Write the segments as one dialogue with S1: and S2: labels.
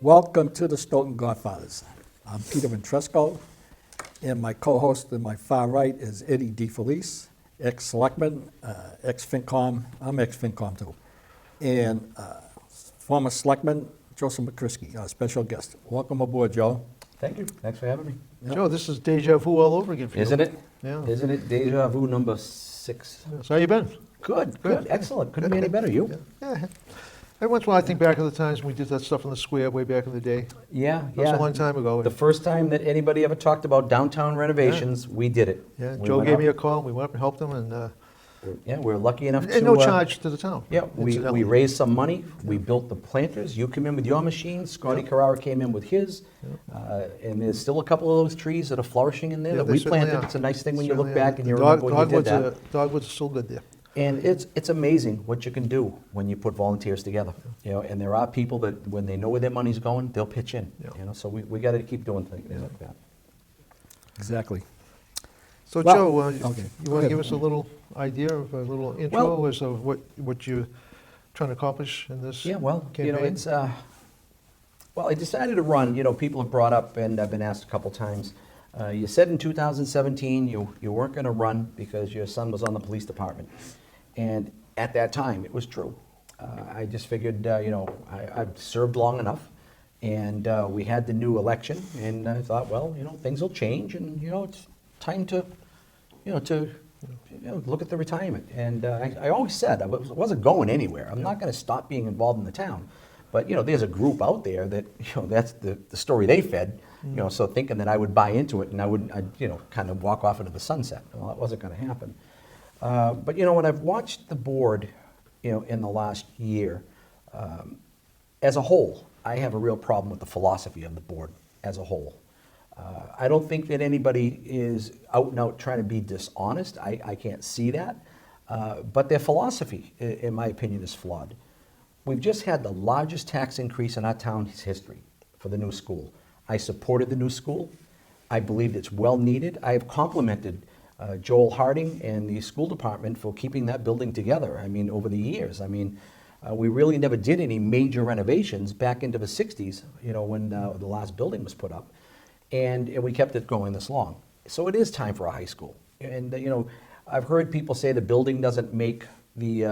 S1: Welcome to the Stoughton Godfathers. I'm Peter Ventresco, and my co-host on my far right is Eddie DeFelice, ex-selectman, ex-FinCom. I'm ex-FinCom too. And former selectman, Joe Mokrisky, our special guest. Welcome aboard, Joe.
S2: Thank you. Thanks for having me.
S1: Yep.
S3: Joe, this is deja vu all over again for you.
S2: Isn't it?
S3: Yeah.
S2: Isn't it deja vu number 6?
S3: So how you been?
S2: Good. Excellent. Couldn't be any better. You?
S3: Yeah. Every once in a while I think back of the times when we did that stuff in the square way back in the day.
S2: Yeah.
S3: That was a long time ago.
S2: The first time that anybody ever talked about downtown renovations, we did it.
S3: Yeah,
S2: We
S3: Joe
S2: went
S3: gave
S2: up.
S3: me a call, we went up and helped him, and
S2: We're lucky enough to...
S3: no charge to the town.
S2: Yeah, we
S3: incidentally.
S2: raised some money. We built the planters. You came in with your machine. Scotty Carrara came in with his. And there's still a couple of those trees that are flourishing in there
S3: Yeah,
S2: that
S3: they
S2: we
S3: certainly
S2: planted.
S3: are.
S2: It's a nice thing when you
S3: Certainly
S2: look
S3: are.
S2: back and you
S3: The
S2: remember when you did that.
S3: Dogwoods are still good there.
S2: And it's amazing what you can do when you put volunteers together, and there are people that when they know where their money's going, they'll pitch in,
S3: Yeah.
S2: so we got to keep doing things like that.
S1: Exactly.
S3: So
S1: Well,
S3: Joe,
S1: okay.
S3: you
S1: Go
S3: want to
S1: ahead.
S3: give us a little idea of a little intro
S2: Well-
S3: as of what you're trying to accomplish in this
S2: Yeah, well,
S3: campaign?
S2: it's, well, I decided to run, people have brought up, and I've been asked a couple times, you said in 2017 you weren't going to run because your son was on the police department. And at that time, it was true. I just figured, I've served long enough, and we had the new election, and I thought, well, things will change, and, it's time to, look at the retirement. And I always said I wasn't going anywhere. I'm not going to stop being involved in the town. But, there's a group out there that, that's the story they fed, so thinking that I would buy into it and I'd kind of walk off into the sunset. Well, that wasn't going to happen. But when I've watched the board, in the last year, as a whole, I have a real problem with the philosophy of the board as a whole. I don't think that anybody is out and out trying to be dishonest. I can't see that. But their philosophy, in my opinion, is flawed. We've just had the largest tax increase in our town's history for the new school. I supported the new school. I believed it's well needed. I have complimented Joel Harding and the school department for keeping that building together. Over the years. We really never did any major renovations back into the 60s, when the last building was put up. And we kept it going this long. So it is time for a high school. And, I've heard people say the building doesn't make the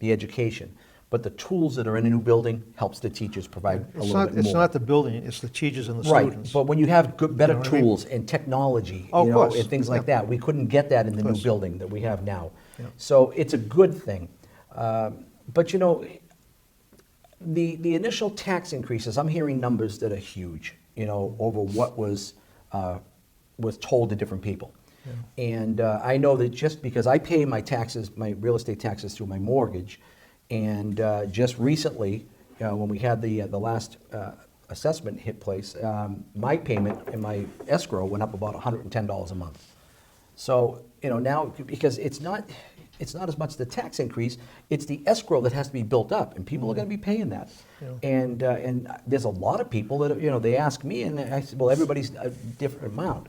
S2: education, but the tools that are in a new building helps the teachers provide a little bit more.
S3: It's not the building, it's the teachers and the
S2: Right,
S3: students.
S2: but when you have better
S3: You know what I mean?
S2: tools and technology,
S3: Oh, of course.
S2: and things like
S3: Yeah.
S2: that, we couldn't get that in the new
S3: course.
S2: building that we have now.
S3: Yeah.
S2: So it's a good thing. But the initial tax increases, I'm hearing numbers that are huge, over what was told to different people.
S3: Yeah.
S2: And I know that just because I pay my taxes, my real estate taxes through my mortgage, and just recently, when we had the last assessment hit place, my payment in my escrow went up about $110 a month. So now, because it's not as much the tax increase, it's the escrow that has to be built up, and people are going to be paying that.
S3: Yeah.
S2: And there's a lot of people that they ask me, and I said, well, everybody's a different amount.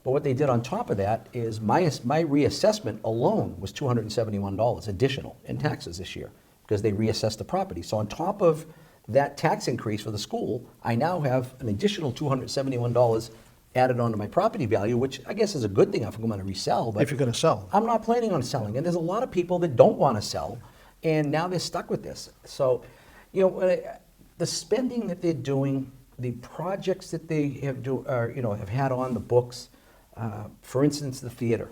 S2: But what they did on top of that is my reassessment alone was $271 additional in taxes this year, because they reassessed the property. So on top of that tax increase for the school, I now have an additional $271 added onto my property value, which I guess is a good thing if I'm going to resell. But
S3: If you're going to sell.
S2: I'm not planning on selling, and there's a lot of people that don't want to sell, and now they're stuck with this. So, the spending that they're doing, the projects that they have had on the books, for instance, the theater.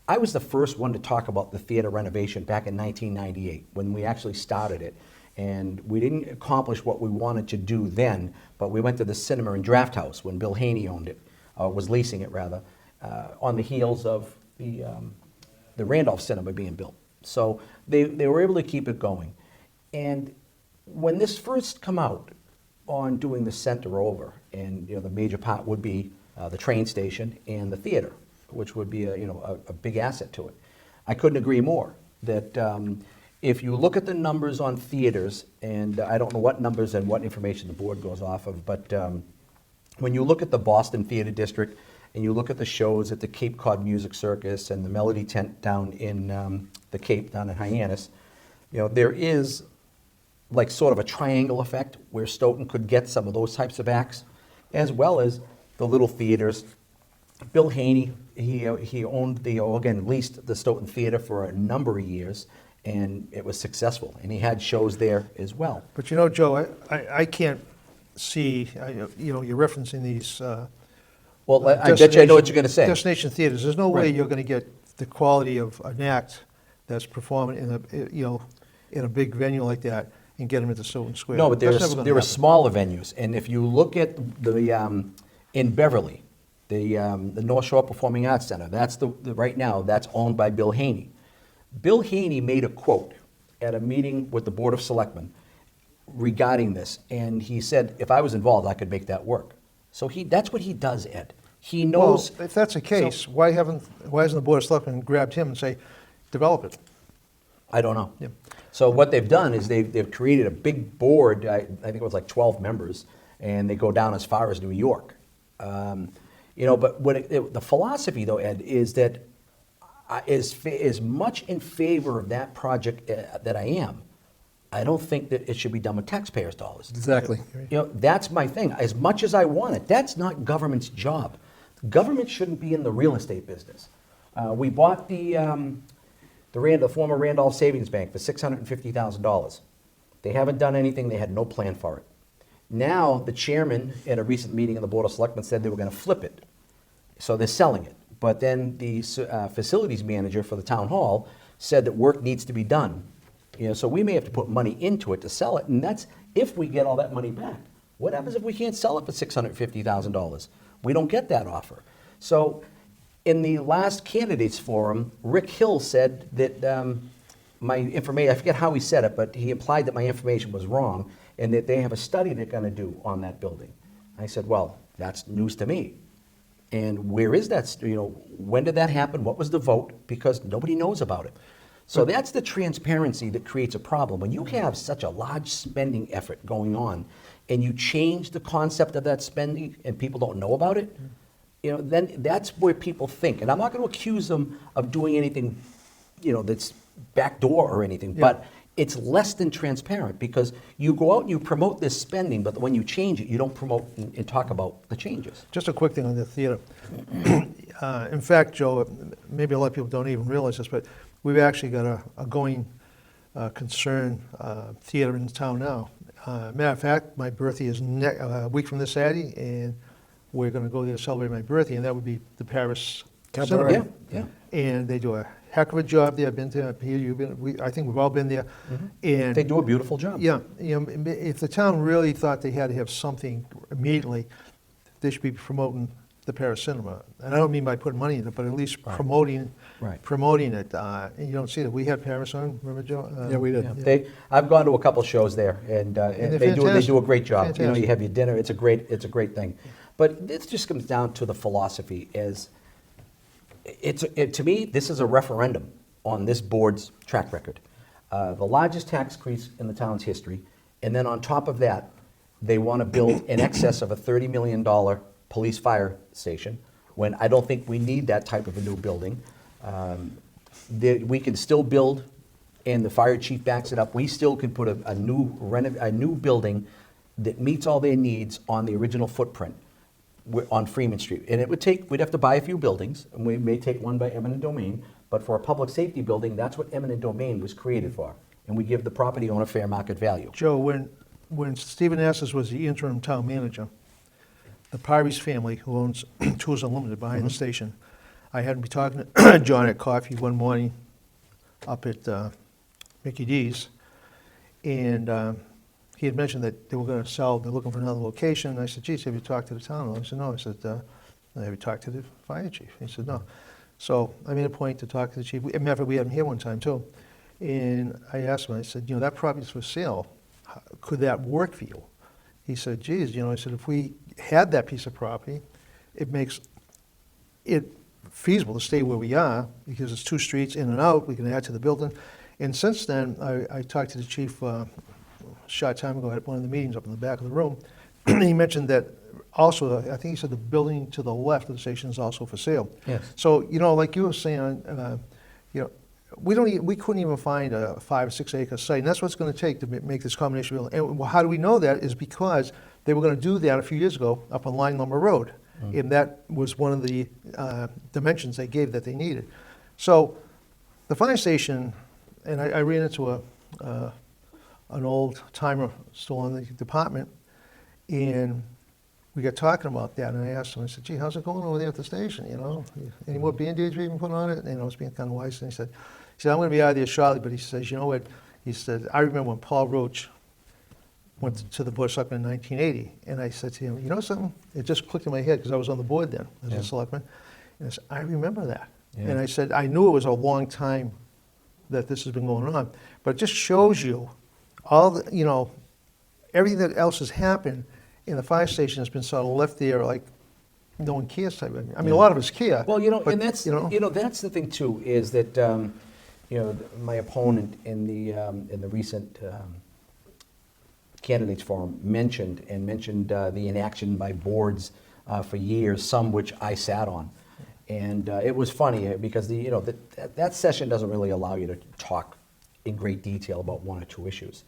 S2: I was the first one to talk about the theater renovation back in 1998 when we actually started it. And we didn't accomplish what we wanted to do then, but we went to the cinema in Draft House when Bill Haney owned it, or was leasing it rather, on the heels of the Randolph Cinema being built. So they were able to keep it going. And when this first come out on doing the center over, and the major part would be the train station and the theater, which would be a big asset to it. I couldn't agree more that if you look at the numbers on theaters, and I don't know what numbers and what information the board goes off of, but when you look at the Boston Theater District and you look at the shows at the Cape Cod Music Circus and the Melody Tent down in the Cape, down in Hyannis, there is like sort of a triangle effect where Stoughton could get some of those types of acts, as well as the little theaters. Bill Haney, he owned leased the Stoughton Theater for a number of years, and it was successful, and he had shows there as well.
S3: But you know, Joe, I can't see, you know, you're referencing these
S2: Well, I bet you I know what you're going to say.
S3: destination theaters. There's no way
S2: Right.
S3: you're going to get the quality of an act that's performing in a, you know, in a big venue like that and get them into Stoughton Square.
S2: No, but
S3: That's never gonna
S2: there are
S3: happen.
S2: smaller venues, and if you look at in Beverly, the North Shore Performing Arts Center, that's right now that's owned by Bill Haney. Bill Haney made a quote at a meeting with the Board of Selectmen regarding this, and he said, if I was involved, I could make that work. So that's what he does, Ed. He
S3: Well,
S2: knows.
S3: if that's the case, why hasn't the Board of Selectmen grabbed him and say, develop it?
S2: I don't know.
S3: Yeah.
S2: So what they've done is they've created a big board. I think it was like 12 members, and they go down as far as New York. You know, but the philosophy though, Ed, is that as much in favor of that project that I am. I don't think that it should be done with taxpayers' dollars.
S1: Exactly.
S2: You know, that's my thing. As much as I want it, that's not government's job. Government shouldn't be in the real estate business. We bought the former Randolph Savings Bank for $650,000. They haven't done anything. They had no plan for it. Now, the chairman at a recent meeting of the Board of Selectmen said they were going to flip it. So they're selling it. But then the facilities manager for the town hall said that work needs to be done. You know, so we may have to put money into it to sell it, and that's if we get all that money back. What happens if we can't sell it for $650,000? We don't get that offer. So in the last candidates forum, Rick Hill said that my information, I forget how he said it, but he implied that my information was wrong and that they have a study they're going to do on that building. I said, well, that's news to me. And where is that, you know, when did that happen? What was the vote? Because nobody knows about it. So that's the transparency that creates a problem. When you have such a large spending effort going on and you change the concept of that spending and people don't know about it, you know, then that's where people think. And I'm not going to accuse them of doing anything, you know, that's backdoor or anything, but it's less than transparent because you go out and you promote this spending, but when you change it, you don't promote and talk about the changes.
S3: Just a quick thing on the theater. In fact, Joe, maybe a lot of people don't even realize this, but we've actually got a going concern theater in town now. Matter of fact, my birthday is a week from this Saturday, and we're going to go there to celebrate my birthday, and that would be the Paris
S1: Cabaret.
S3: Cinema.
S2: Yeah.
S3: And they do a heck of a job there. I've been there. Peter, you've been. I think we've all been there. And
S2: They do a beautiful job.
S3: yeah, you know, if the town really thought they had to have something immediately, they should be promoting the Paris Cinema. And I don't mean by putting money in it, but at least promoting it. And you don't see that. We had Paris on, remember, Joe?
S1: Yeah, we did.
S2: Yeah. I've gone to a couple shows there, and
S3: they're
S2: they do
S3: fantastic.
S2: a great job. You know,
S3: Fantastic.
S2: you have your dinner. It's a great thing. But this just comes down to the philosophy. To me, this is a referendum on this board's track record. The largest tax increase in the town's history, and then on top of that, they want to build in excess of a $30 million police fire station, when I don't think we need that type of a new building. We can still build, and the fire chief backs it up, we still can put a new building that meets all their needs on the original footprint on Freeman Street. And we'd have to buy a few buildings, and we may take one by eminent domain, but for a public safety building, that's what eminent domain was created for. And we give the property owner fair market value.
S3: Joe, when Stephen Asses was the interim town manager, the Pyrese family, who owns Tools Unlimited behind the station, I had to be talking to John at coffee one morning up at Mickey D's, and he had mentioned that they were going to sell, they're looking for another location. And I said, geez, have you talked to the town? I said, no. I said, have you talked to the fire chief? He said, no. So I made a point to talk to the chief. Matter of fact, we had him here one time too. And I asked him, I said, that property's for sale. Could that work for you? He said, geez, I said, if we had that piece of property, it makes it feasible to stay where we are because it's 2 streets in and out. We can add to the building. And since then, I talked to the chief a short time ago at one of the meetings up in the back of the room. He mentioned that also, I think he said the building to the left of the station is also for sale.
S2: Yes.
S3: So, like you were saying, we couldn't even find a 5 or 6 acre site, and that's what it's going to take to make this combination building. And how do we know that? Is because they were going to do that a few years ago up on Line Lumber Road, and that was one of the dimensions they gave that they needed. So the fire station, and I ran into an old timer still in the department, and we got talking about that, and I asked him, I said, gee, how's it going over there at the station, you know? Any more Band-Aids we even put on it? And I was being kind of wise, and he said, I'm gonna be out of there shortly, but he says, you know what? He said, I remember when Paul Roach went to the Board of Selectmen in 1980, and I said to him, you know something? It just clicked in my head, because I was on the board then as a selectman, and I said, I remember that.
S2: Yeah.
S3: And I said, I knew it was a long time that this has been going on, but it just shows you all the, you know, everything that else has happened, and the fire station has been sort of left there like no one cares type of thing. I mean, a lot of us care.
S2: Well, you know,
S3: but,
S2: and that's that's the thing too, is that my opponent in the recent candidates forum mentioned the inaction by boards for years, some which I sat on, and it was funny because that session doesn't really allow you to talk in great detail about one or two issues,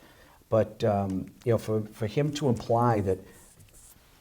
S2: but for him to imply that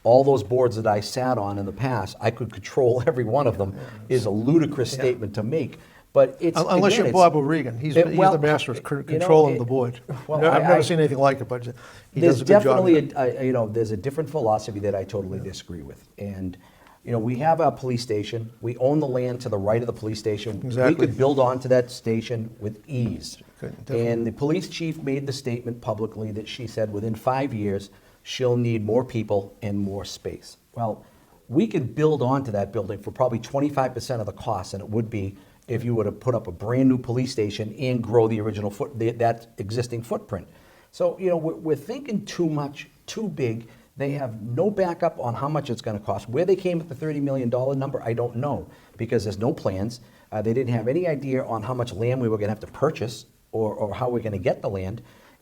S2: all those boards that I sat on in the past, I could control every one of them, is a ludicrous statement to make. But it's
S3: unless
S2: again,
S3: you're Bob O'Regan, he's the master of controlling the board.
S2: Well,
S3: I've never seen anything like it, but he
S2: there's
S3: does a good job.
S2: definitely there's a different philosophy that I totally disagree with. And we have a police station. We own the land to the right of the police station.
S3: Exactly.
S2: We could build onto that station with ease.
S3: Could, definitely.
S2: And the police chief made the statement publicly that she said within 5 years she'll need more people and more space. Well, we could build onto that building for probably 25% of the cost, and it would be if you were to put up a brand new police station and grow the original that existing footprint. So we're thinking too much, too big. They have no backup on how much it's going to cost. Where they came with the $30 million number, I don't know, because there's no plans. They didn't have any idea on how much land we were going to have to purchase or how we're going to get the land.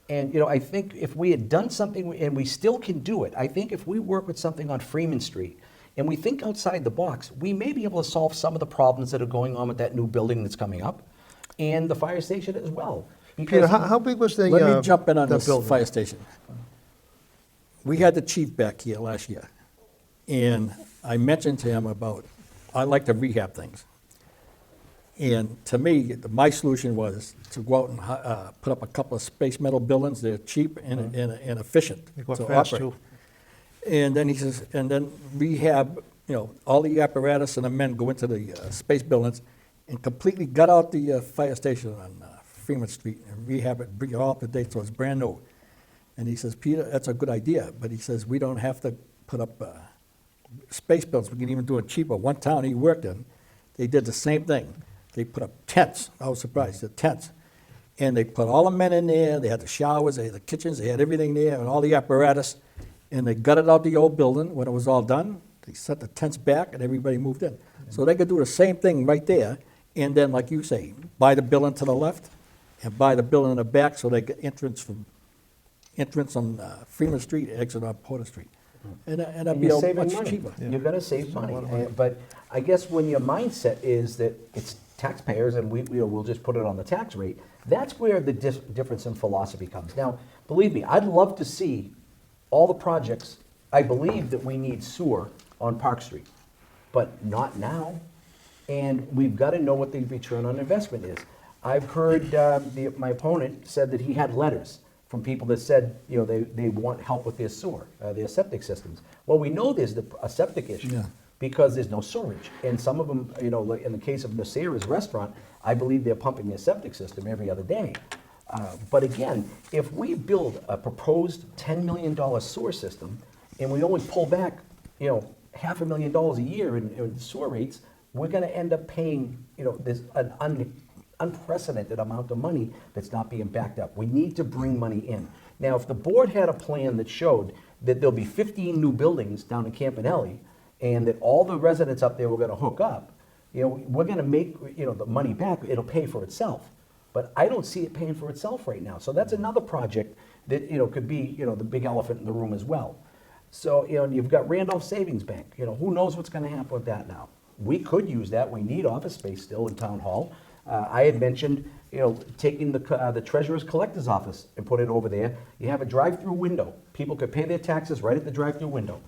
S2: And I think if we had done something, and we still can do it, I think if we work with something on Freeman Street and we think outside the box, we may be able to solve some of the problems that are going on with that new building that's coming up and the fire station as well.
S3: Peter, how big was the
S1: Let me jump in on
S3: the
S1: this
S3: building?
S1: fire station. We had the chief back here last year, and I mentioned to him about, I like to rehab things. And to me, my solution was to go out and put up a couple of space metal buildings. They're cheap and efficient
S3: They go
S1: to
S3: fast,
S1: operate.
S3: too.
S1: And then he says, and then rehab, all the apparatus and the men go into the space buildings and completely gut out the fire station on Freeman Street and rehab it, bring it all up to date so it's brand new. And he says, Peter, that's a good idea, but he says, we don't have to put up space buildings. We can even do it cheaper. One town he worked in, they did the same thing. They put up tents. I was surprised, the tents. And they put all the men in there. They had the showers, they had the kitchens, they had everything there and all the apparatus. And they gutted out the old building. When it was all done, they set the tents back and everybody moved in. So they could do the same thing right there. And then, like you say, buy the building to the left and buy the building in the back so they get entrance on Freeman Street, exit on Porter Street. And that'd be
S2: you're
S1: a
S2: saving
S1: much
S2: money.
S1: cheaper.
S2: You're going to save money.
S3: lot of money.
S2: But I guess when your mindset is that it's taxpayers and we'll just put it on the tax rate, that's where the difference in philosophy comes. Now, believe me, I'd love to see all the projects. I believe that we need sewer on Park Street, but not now. And we've got to know what the return on investment is. I've heard my opponent said that he had letters from people that said, they want help with their sewer, their septic systems. Well, we know there's a septic issue.
S1: Yeah.
S2: Because there's no sewage. And some of them, like in the case of Nasira's restaurant, I believe they're pumping their septic system every other day. But again, if we build a proposed $10 million sewer system and we only pull back, $500,000 a year in sewer rates, we're going to end up paying, this an unprecedented amount of money that's not being backed up. We need to bring money in. Now, if the board had a plan that showed that there'll be 15 new buildings down in Campanelli, and that all the residents up there were going to hook up, we're going to make, the money back. It'll pay for itself. But I don't see it paying for itself right now. So that's another project that, could be, the big elephant in the room as well. So, you've got Randolph Savings Bank. Who knows what's going to happen with that now? We could use that. We need office space still in Town Hall. I had mentioned, taking the treasurer's collector's office and put it over there. You have a drive-through window. People could pay their taxes right at the drive-through window.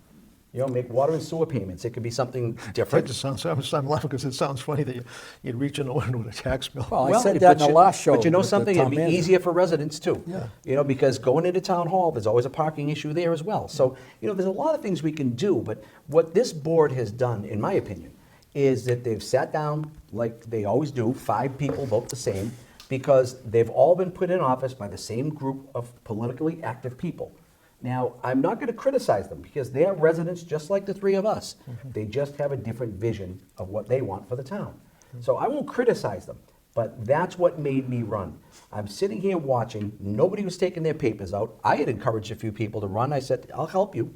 S2: Make water and sewer payments. It could be something
S3: That
S2: different.
S3: just sounds, I'm laughing because it sounds funny that you'd reach in the window with a tax bill.
S1: Well, I said that in
S2: but
S1: the last show.
S2: But you know
S1: with the
S2: something?
S1: town
S2: It'd be
S1: manager.
S2: easier for residents too.
S3: Yeah.
S2: Because going into town hall, there's always a parking issue there as well. So, there's a lot of things we can do. But what this board has done, in my opinion, is that they've sat down like they always do. 5 people vote the same because they've all been put in office by the same group of politically active people. Now, I'm not going to criticize them because they are residents just like the 3 of us. They just have a different vision of what they want for the town. So I won't criticize them, but that's what made me run. I'm sitting here watching. Nobody was taking their papers out. I had encouraged a few people to run. I said, I'll help you,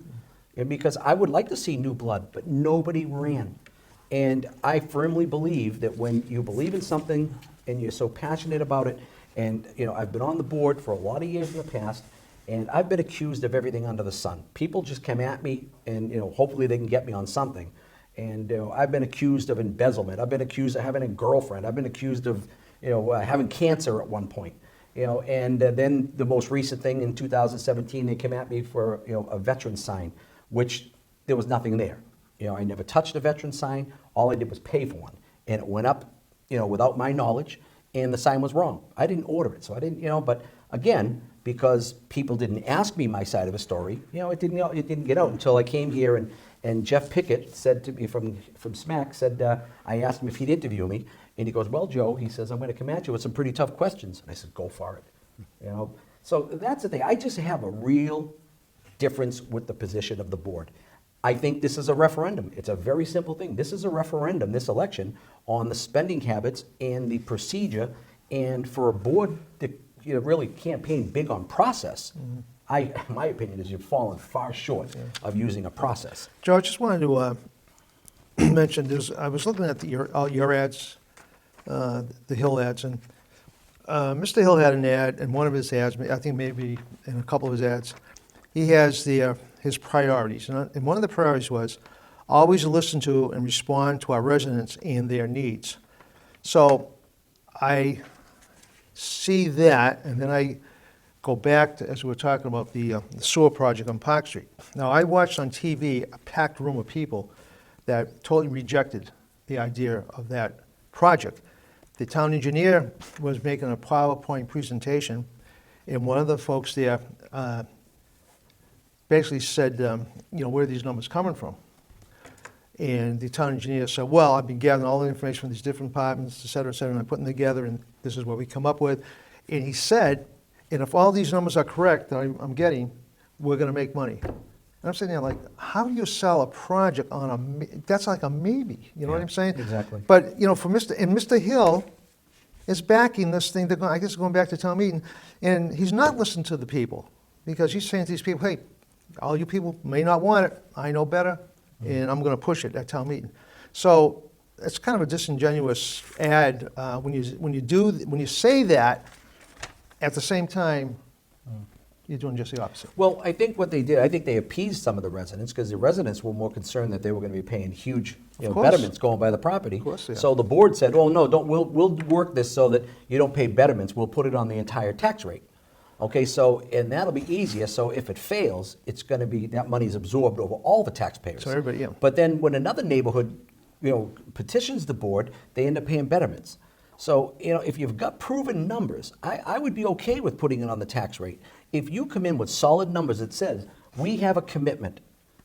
S2: and because I would like to see new blood, but nobody ran. And I firmly believe that when you believe in something and you're so passionate about it, and I've been on the board for a lot of years in the past, and I've been accused of everything under the sun. People just come at me, and hopefully they can get me on something. And I've been accused of embezzlement. I've been accused of having a girlfriend. I've been accused of having cancer at one point. And then the most recent thing in 2017, they came at me for a veteran sign, which there was nothing there. I never touched a veteran sign. All I did was pay for one, and it went up without my knowledge, and the sign was wrong. I didn't order it, so I didn't. But again, because people didn't ask me my side of the story, it didn't get out until I came here, and Jeff Pickett said to me from SMAC, said, I asked him if he'd interview me, and he goes, well, Joe, he says, I'm going to come at you with some pretty tough questions. And I said, go for it. So that's the thing. I just have a real difference with the position of the board. I think this is a referendum. It's a very simple thing. This is a referendum, this election, on the spending habits and the procedure, and for a board that really campaign big on process, my opinion is you've fallen far short of using a process.
S3: Joe, I just wanted to mention this. I was looking at your ads, the Hill ads, and Mr. Hill had an ad, and one of his ads, I think maybe in a couple of his ads, he has his priorities. And one of the priorities was always listen to and respond to our residents and their needs. So I see that, and then I go back to, as we were talking about the sewer project on Park Street. Now, I watched on TV a packed room of people that totally rejected the idea of that project. The town engineer was making a PowerPoint presentation, and one of the folks there basically said, where are these numbers coming from? And the town engineer said, well, I've been gathering all the information from these different departments, et cetera, and I'm putting them together, and this is what we come up with. And he said, and if all these numbers are correct that I'm getting, we're going to make money. And I'm sitting there like, how do you sell a project on that's like a maybe, you know what I'm saying?
S2: Exactly.
S3: But, for Mr. Hill is backing this thing, I guess going back to town meeting, and he's not listening to the people, because he's saying to these people, hey, all you people may not want it, I know better, and I'm going to push it at town meeting. So it's kind of a disingenuous ad when you say that. At the same time, you're doing just the opposite.
S2: Well, I think what they did, I think they appeased some of the residents, because the residents were more concerned that they were going to be paying huge
S3: course.
S2: betterments going by the property.
S3: Of course they are.
S2: So the board said, oh, no, we'll work this so that you don't pay betterments. We'll put it on the entire tax rate. Okay, and that'll be easier. So if it fails, it's going to be, that money's absorbed over all the taxpayers.
S3: So everybody, yeah.
S2: But then when another neighborhood, petitions the board, they end up paying betterments. So, if you've got proven numbers, I would be okay with putting it on the tax rate. If you come in with solid numbers that says, we have a commitment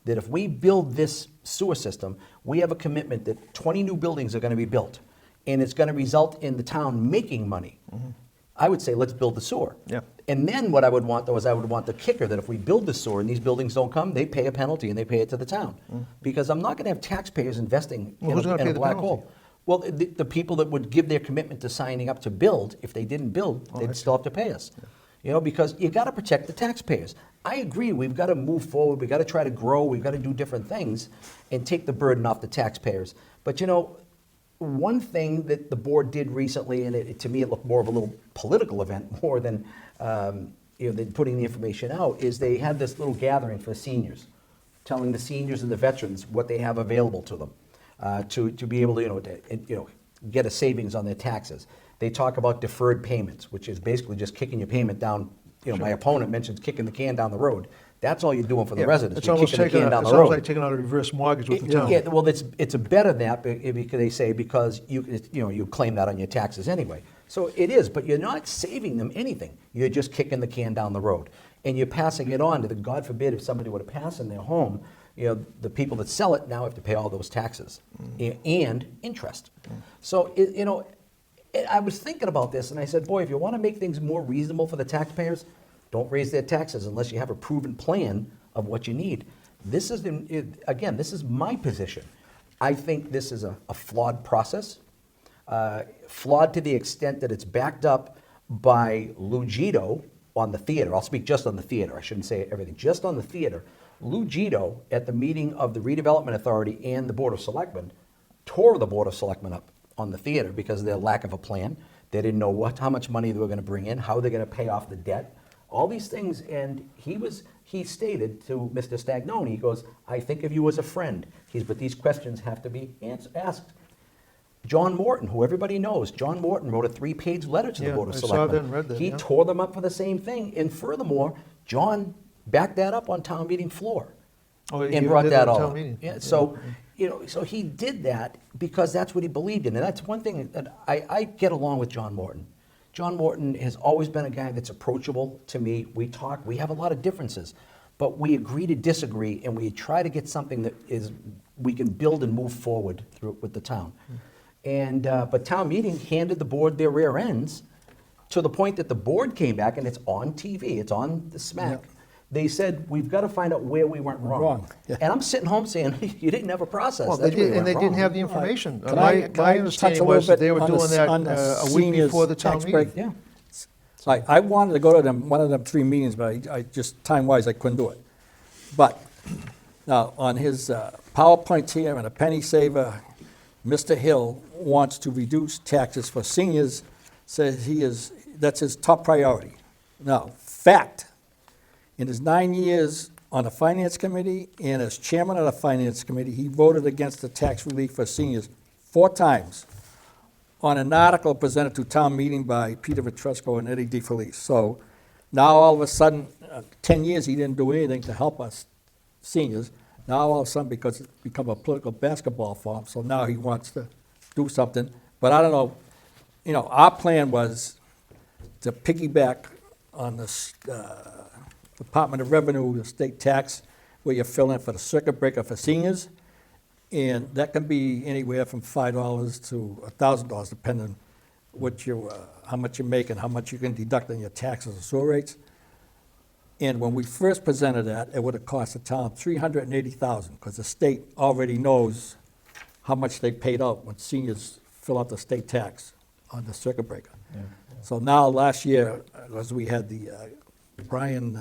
S2: that if we build this sewer system, we have a commitment that 20 new buildings are going to be built, and it's going to result in the town making money, I would say, let's build the sewer.
S3: Yeah.
S2: And then what I would want, though, is I would want the kicker that if we build the sewer and these buildings don't come, they pay a penalty and they pay it to the town. Because I'm not going to have taxpayers investing
S3: Well,
S2: in
S3: who's gonna
S2: a
S3: pay the
S2: black
S3: penalty?
S2: hole. Well, the people that would give their commitment to signing up to build, if they didn't build, they'd still have to pay us. Because you got to protect the taxpayers. I agree, we've got to move forward, we've got to try to grow, we've got to do different things and take the burden off the taxpayers. But one thing that the board did recently, and to me it looked more of a little political event more than than putting the information out, is they had this little gathering for seniors, telling the seniors and the veterans what they have available to them. To be able to get a savings on their taxes. They talk about deferred payments, which is basically just kicking your payment down. You know, my opponent mentions kicking the can down the road. That's all you're doing for the
S3: Yeah,
S2: residents.
S3: It's
S2: You're
S3: almost
S2: kicking the
S3: taking,
S2: can down
S3: it's
S2: the
S3: almost
S2: road.
S3: like taking out a reverse mortgage with the town.
S2: Yeah, well, it's a better than that, because they say, because you claim that on your taxes anyway. So it is, but you're not saving them anything. You're just kicking the can down the road. And you're passing it on to the, God forbid, if somebody were to pass in their home, the people that sell it now have to pay all those taxes and interest. So, I was thinking about this and I said, boy, if you want to make things more reasonable for the taxpayers, don't raise their taxes unless you have a proven plan of what you need. This is, again, this is my position. I think this is a flawed process, flawed to the extent that it's backed up by Lou Gito on the theater. I'll speak just on the theater. I shouldn't say everything. Just on the theater. Lou Gito, at the meeting of the Redevelopment Authority and the Board of Selectmen, tore the Board of Selectmen up on the theater because of their lack of a plan. They didn't know how much money they were going to bring in, how they're going to pay off the debt, all these things. And he stated to Mr. Stagnoni, he goes, I think of you as a friend. But these questions have to be asked. John Morton, who everybody knows, John Morton wrote a 3-page letter to the
S3: Yeah,
S2: Board of
S3: I saw
S2: Selectmen.
S3: that and read that,
S2: He
S3: yeah.
S2: tore them up for the same thing. And furthermore, John backed that up on town meeting floor.
S3: Oh, he
S2: And
S3: even
S2: brought
S3: did
S2: that
S3: that at
S2: all
S3: town
S2: up.
S3: meeting.
S2: Yeah,
S3: Yeah.
S2: so, so he did that because that's what he believed in. And that's one thing that I get along with John Morton. John Morton has always been a guy that's approachable to me. We talk, we have a lot of differences, but we agree to disagree, and we try to get something that we can build and move forward through with the town. And but town meeting handed the board their rear ends to the point that the board came back, and it's on TV, it's on the smack.
S1: Yeah.
S2: They said, we've got to find out where we went wrong.
S1: Wrong, yeah.
S2: And I'm sitting home saying, you didn't have a process.
S3: Well,
S2: That's
S3: they
S2: where
S3: did,
S2: you
S3: and they
S2: went
S3: didn't
S2: wrong.
S3: have the information.
S1: Can I touch
S3: My
S1: a
S3: understanding
S1: little
S3: was that
S1: bit
S3: they were
S1: on the
S3: doing that
S1: on the
S3: a week
S1: seniors
S3: before the town
S1: tax
S3: meeting.
S1: break?
S2: Yeah.
S1: I wanted to go to one of them 3 meetings, but I just, time-wise, I couldn't do it. But now, on his PowerPoint here, and a penny saver, Mr. Hill wants to reduce taxes for seniors, says that's his top priority. Now, fact, in his 9 years on the Finance Committee and as chairman of the Finance Committee, he voted against the tax relief for seniors 4 times on an article presented to town meeting by Peter Vitrusco and Eddie DeFelice. So now all of a sudden, 10 years he didn't do anything to help us seniors. Now all of a sudden, because it's become a political basketball for him, so now he wants to do something. But I don't know, our plan was to piggyback on the Department of Revenue, the state tax, where you fill in for the circuit breaker for seniors. And that can be anywhere from $5 to $1,000, depending how much you make and how much you can deduct on your taxes and sewer rates. And when we first presented that, it would have cost the town $380,000, because the state already knows how much they paid out when seniors fill out the state tax on the circuit breaker.
S2: Yeah.
S1: So now, last year, as we had the Brian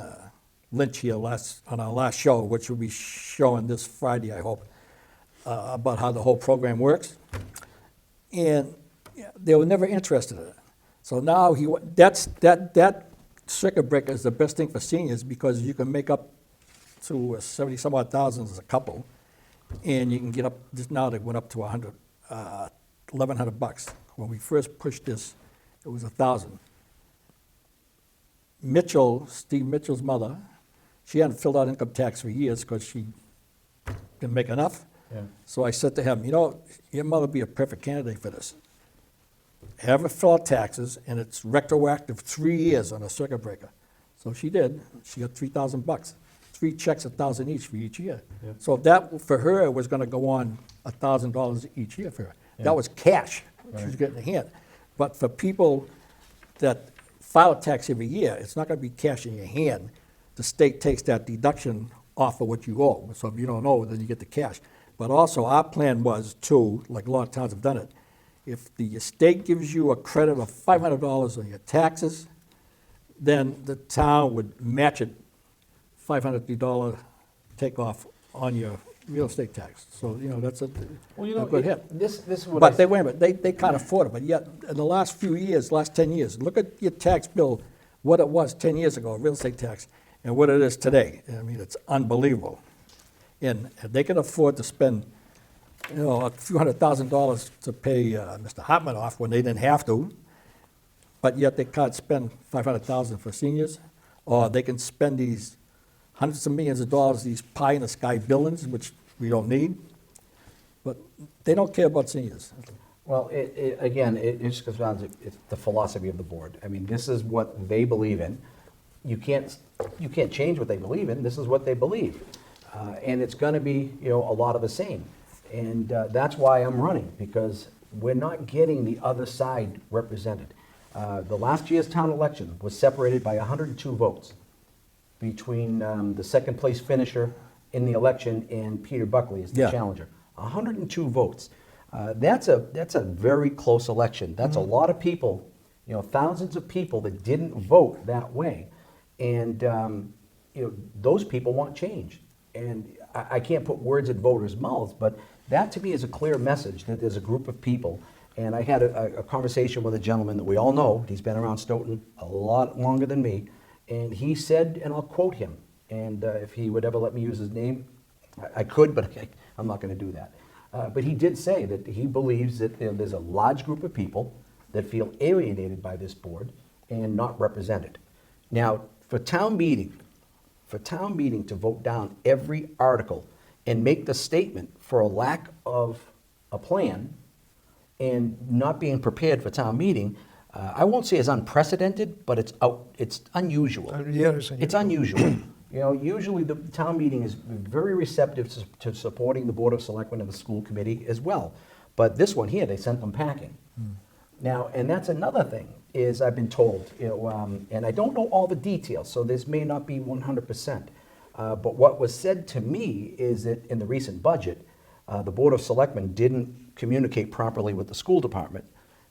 S1: Lynch here on our last show, which will be showing this Friday, I hope, about how the whole program works. And they were never interested in it. So now that circuit breaker is the best thing for seniors, because you can make up to 70-some odd thousand as a couple, and you can get up, now they went up to $1,100. When we first pushed this, it was $1,000. Steve Mitchell's mother, she hadn't filled out income tax for years because she didn't make enough.
S2: Yeah.
S1: So I said to him, your mother would be a perfect candidate for this. Have her fill out taxes, and it's retroactive 3 years on a circuit breaker. So she did. She got $3,000. 3 checks, $1,000 each for each year.
S2: Yeah.
S1: So that, for her, was going to go on $1,000 each year for her.
S2: Yeah.
S1: That was cash she was getting in hand. But for people that file a tax every year, it's not going to be cash in your hand. The state takes that deduction off of what you owe. So if you don't owe, then you get the cash. But also, our plan was to, like a lot of towns have done it, if the state gives you a credit of $500 on your taxes, then the town would match it $500 takeoff on your real estate tax. So, that's a good hit.
S2: This is what
S1: But wait a minute, they can't afford it, but yet, in the last few years, last 10 years, look at your tax bill, what it was 10 years ago, real estate tax, and what it is today. I mean, it's unbelievable. And they can afford to spend, a few $100,000 to pay Mr. Hartman off when they didn't have to, but yet they can't spend $500,000 for seniors, or they can spend these hundreds of millions of dollars, these pie-in-the-sky buildings, which we don't need, but they don't care about seniors.
S2: Well, again, it just comes down to it's the philosophy of the board. I mean, this is what they believe in. You can't change what they believe in. This is what they believe. And it's going to be, a lot of the same. And that's why I'm running, because we're not getting the other side represented. The last year's town election was separated by 102 votes between the second place finisher in the election and Peter Buckley as the
S1: Yeah.
S2: challenger. 102 votes. That's a very close election. That's a lot of people, thousands of people that didn't vote that way. And, those people want change. And I can't put words in voters' mouths, but that to me is a clear message that there's a group of people. And I had a conversation with a gentleman that we all know. He's been around Stoughton a lot longer than me. And he said, and I'll quote him, and if he would ever let me use his name, I could, but I'm not going to do that. But he did say that he believes that there's a large group of people that feel alienated by this board and not represented. Now, for town meeting to vote down every article and make the statement for a lack of a plan and not being prepared for town meeting, I won't say it's unprecedented, but it's unusual.
S3: Yeah,
S2: It's unusual. Usually the town meeting is very receptive to supporting the Board of Selectmen and the school committee as well. But this one here, they sent them packing. Now, and that's another thing, is I've been told, and I don't know all the details, so this may not be 100%. But what was said to me is that in the recent budget, the Board of Selectmen didn't communicate properly with the school department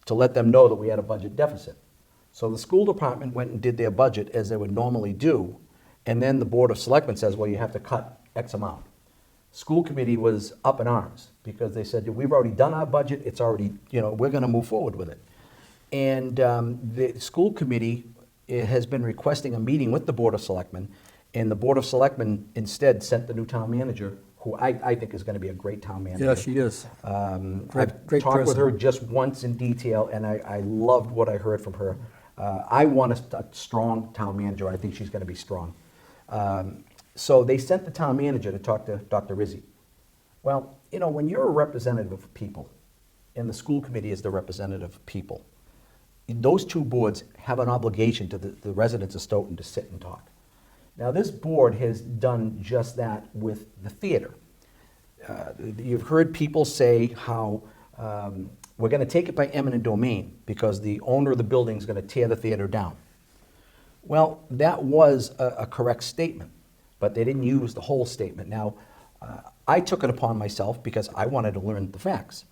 S2: to let them know that we had a budget deficit. So the school department went and did their budget as they would normally do, and then the Board of Selectmen says, well, you have to cut X amount. School committee was up in arms because they said, we've already done our budget, it's already, we're gonna move forward with it. And the school committee has been requesting a meeting with the Board of Selectmen, and the Board of Selectmen instead sent the new town manager, who I think is gonna be a great town manager.
S1: Yeah, she is.
S2: I've
S1: great
S2: talked with
S1: person.
S2: her just once in detail, and I loved what I heard from her. I want a strong town manager. I think she's going to be strong. So they sent the town manager to talk to Dr. Rizzi. Well, when you're a representative of people, and the school committee is the representative of people, those two boards have an obligation to the residents of Stoughton to sit and talk. Now, this board has done just that with the theater. You've heard people say how we're going to take it by eminent domain because the owner of the building is going to tear the theater down. Well, that was a correct statement, but they didn't use the whole statement. Now, I took it upon myself because I wanted to learn the facts.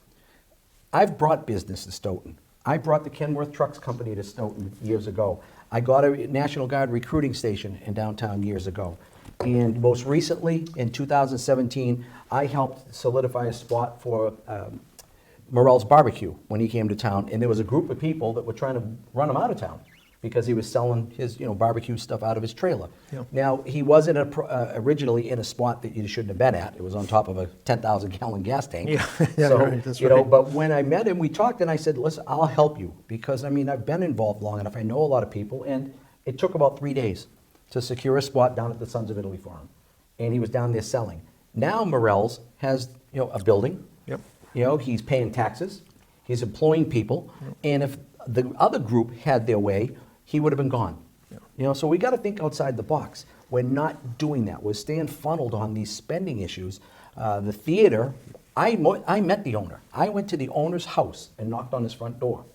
S2: I've brought business to Stoughton. I brought the Kenworth Trucks Company to Stoughton years ago. I got a National Guard recruiting station in downtown years ago. And most recently, in 2017, I helped solidify a spot for Morel's Barbecue when he came to town. And there was a group of people that were trying to run him out of town because he was selling his barbecue stuff out of his trailer.
S3: Yeah.
S2: Now, he wasn't originally in a spot that you shouldn't have been at. It was on top of a 10,000-gallon gas tank.
S3: Yeah, yeah,
S2: so,
S3: right, that's right.
S2: but when I met him, we talked, and I said, listen, I'll help you. Because, I've been involved long enough. I know a lot of people. And it took about 3 days to secure a spot down at the Sons of Italy Farm. And he was down there selling. Now Morel's has, a building.
S3: Yep.
S2: He's paying taxes. He's employing people. Yep. And if the other group had their way, he would have been gone. Yep. So we got to think outside the box. We're not doing that. We're staying funneled on these spending issues. The theater, I met the owner. I went to the owner's house and knocked on his front door.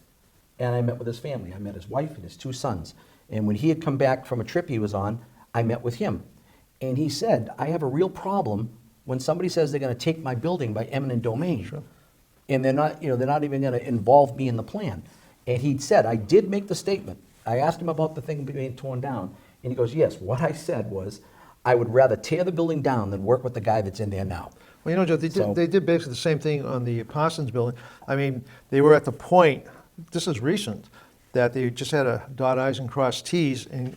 S2: And I met with his family. I met his wife and his 2 sons. And when he had come back from a trip he was on, I met with him. And he said, I have a real problem when somebody says they're going to take my building by eminent domain.
S3: Sure.
S2: And they're not even going to involve me in the plan. And he'd said, I did make the statement. I asked him about the thing being torn down. And he goes, yes, what I said was, I would rather tear the building down than work with the guy that's in there now.
S3: Well, Joe, they did basically the same thing on the Parsons building. They were at the point, this is recent, that they just had to dot I's and cross T's and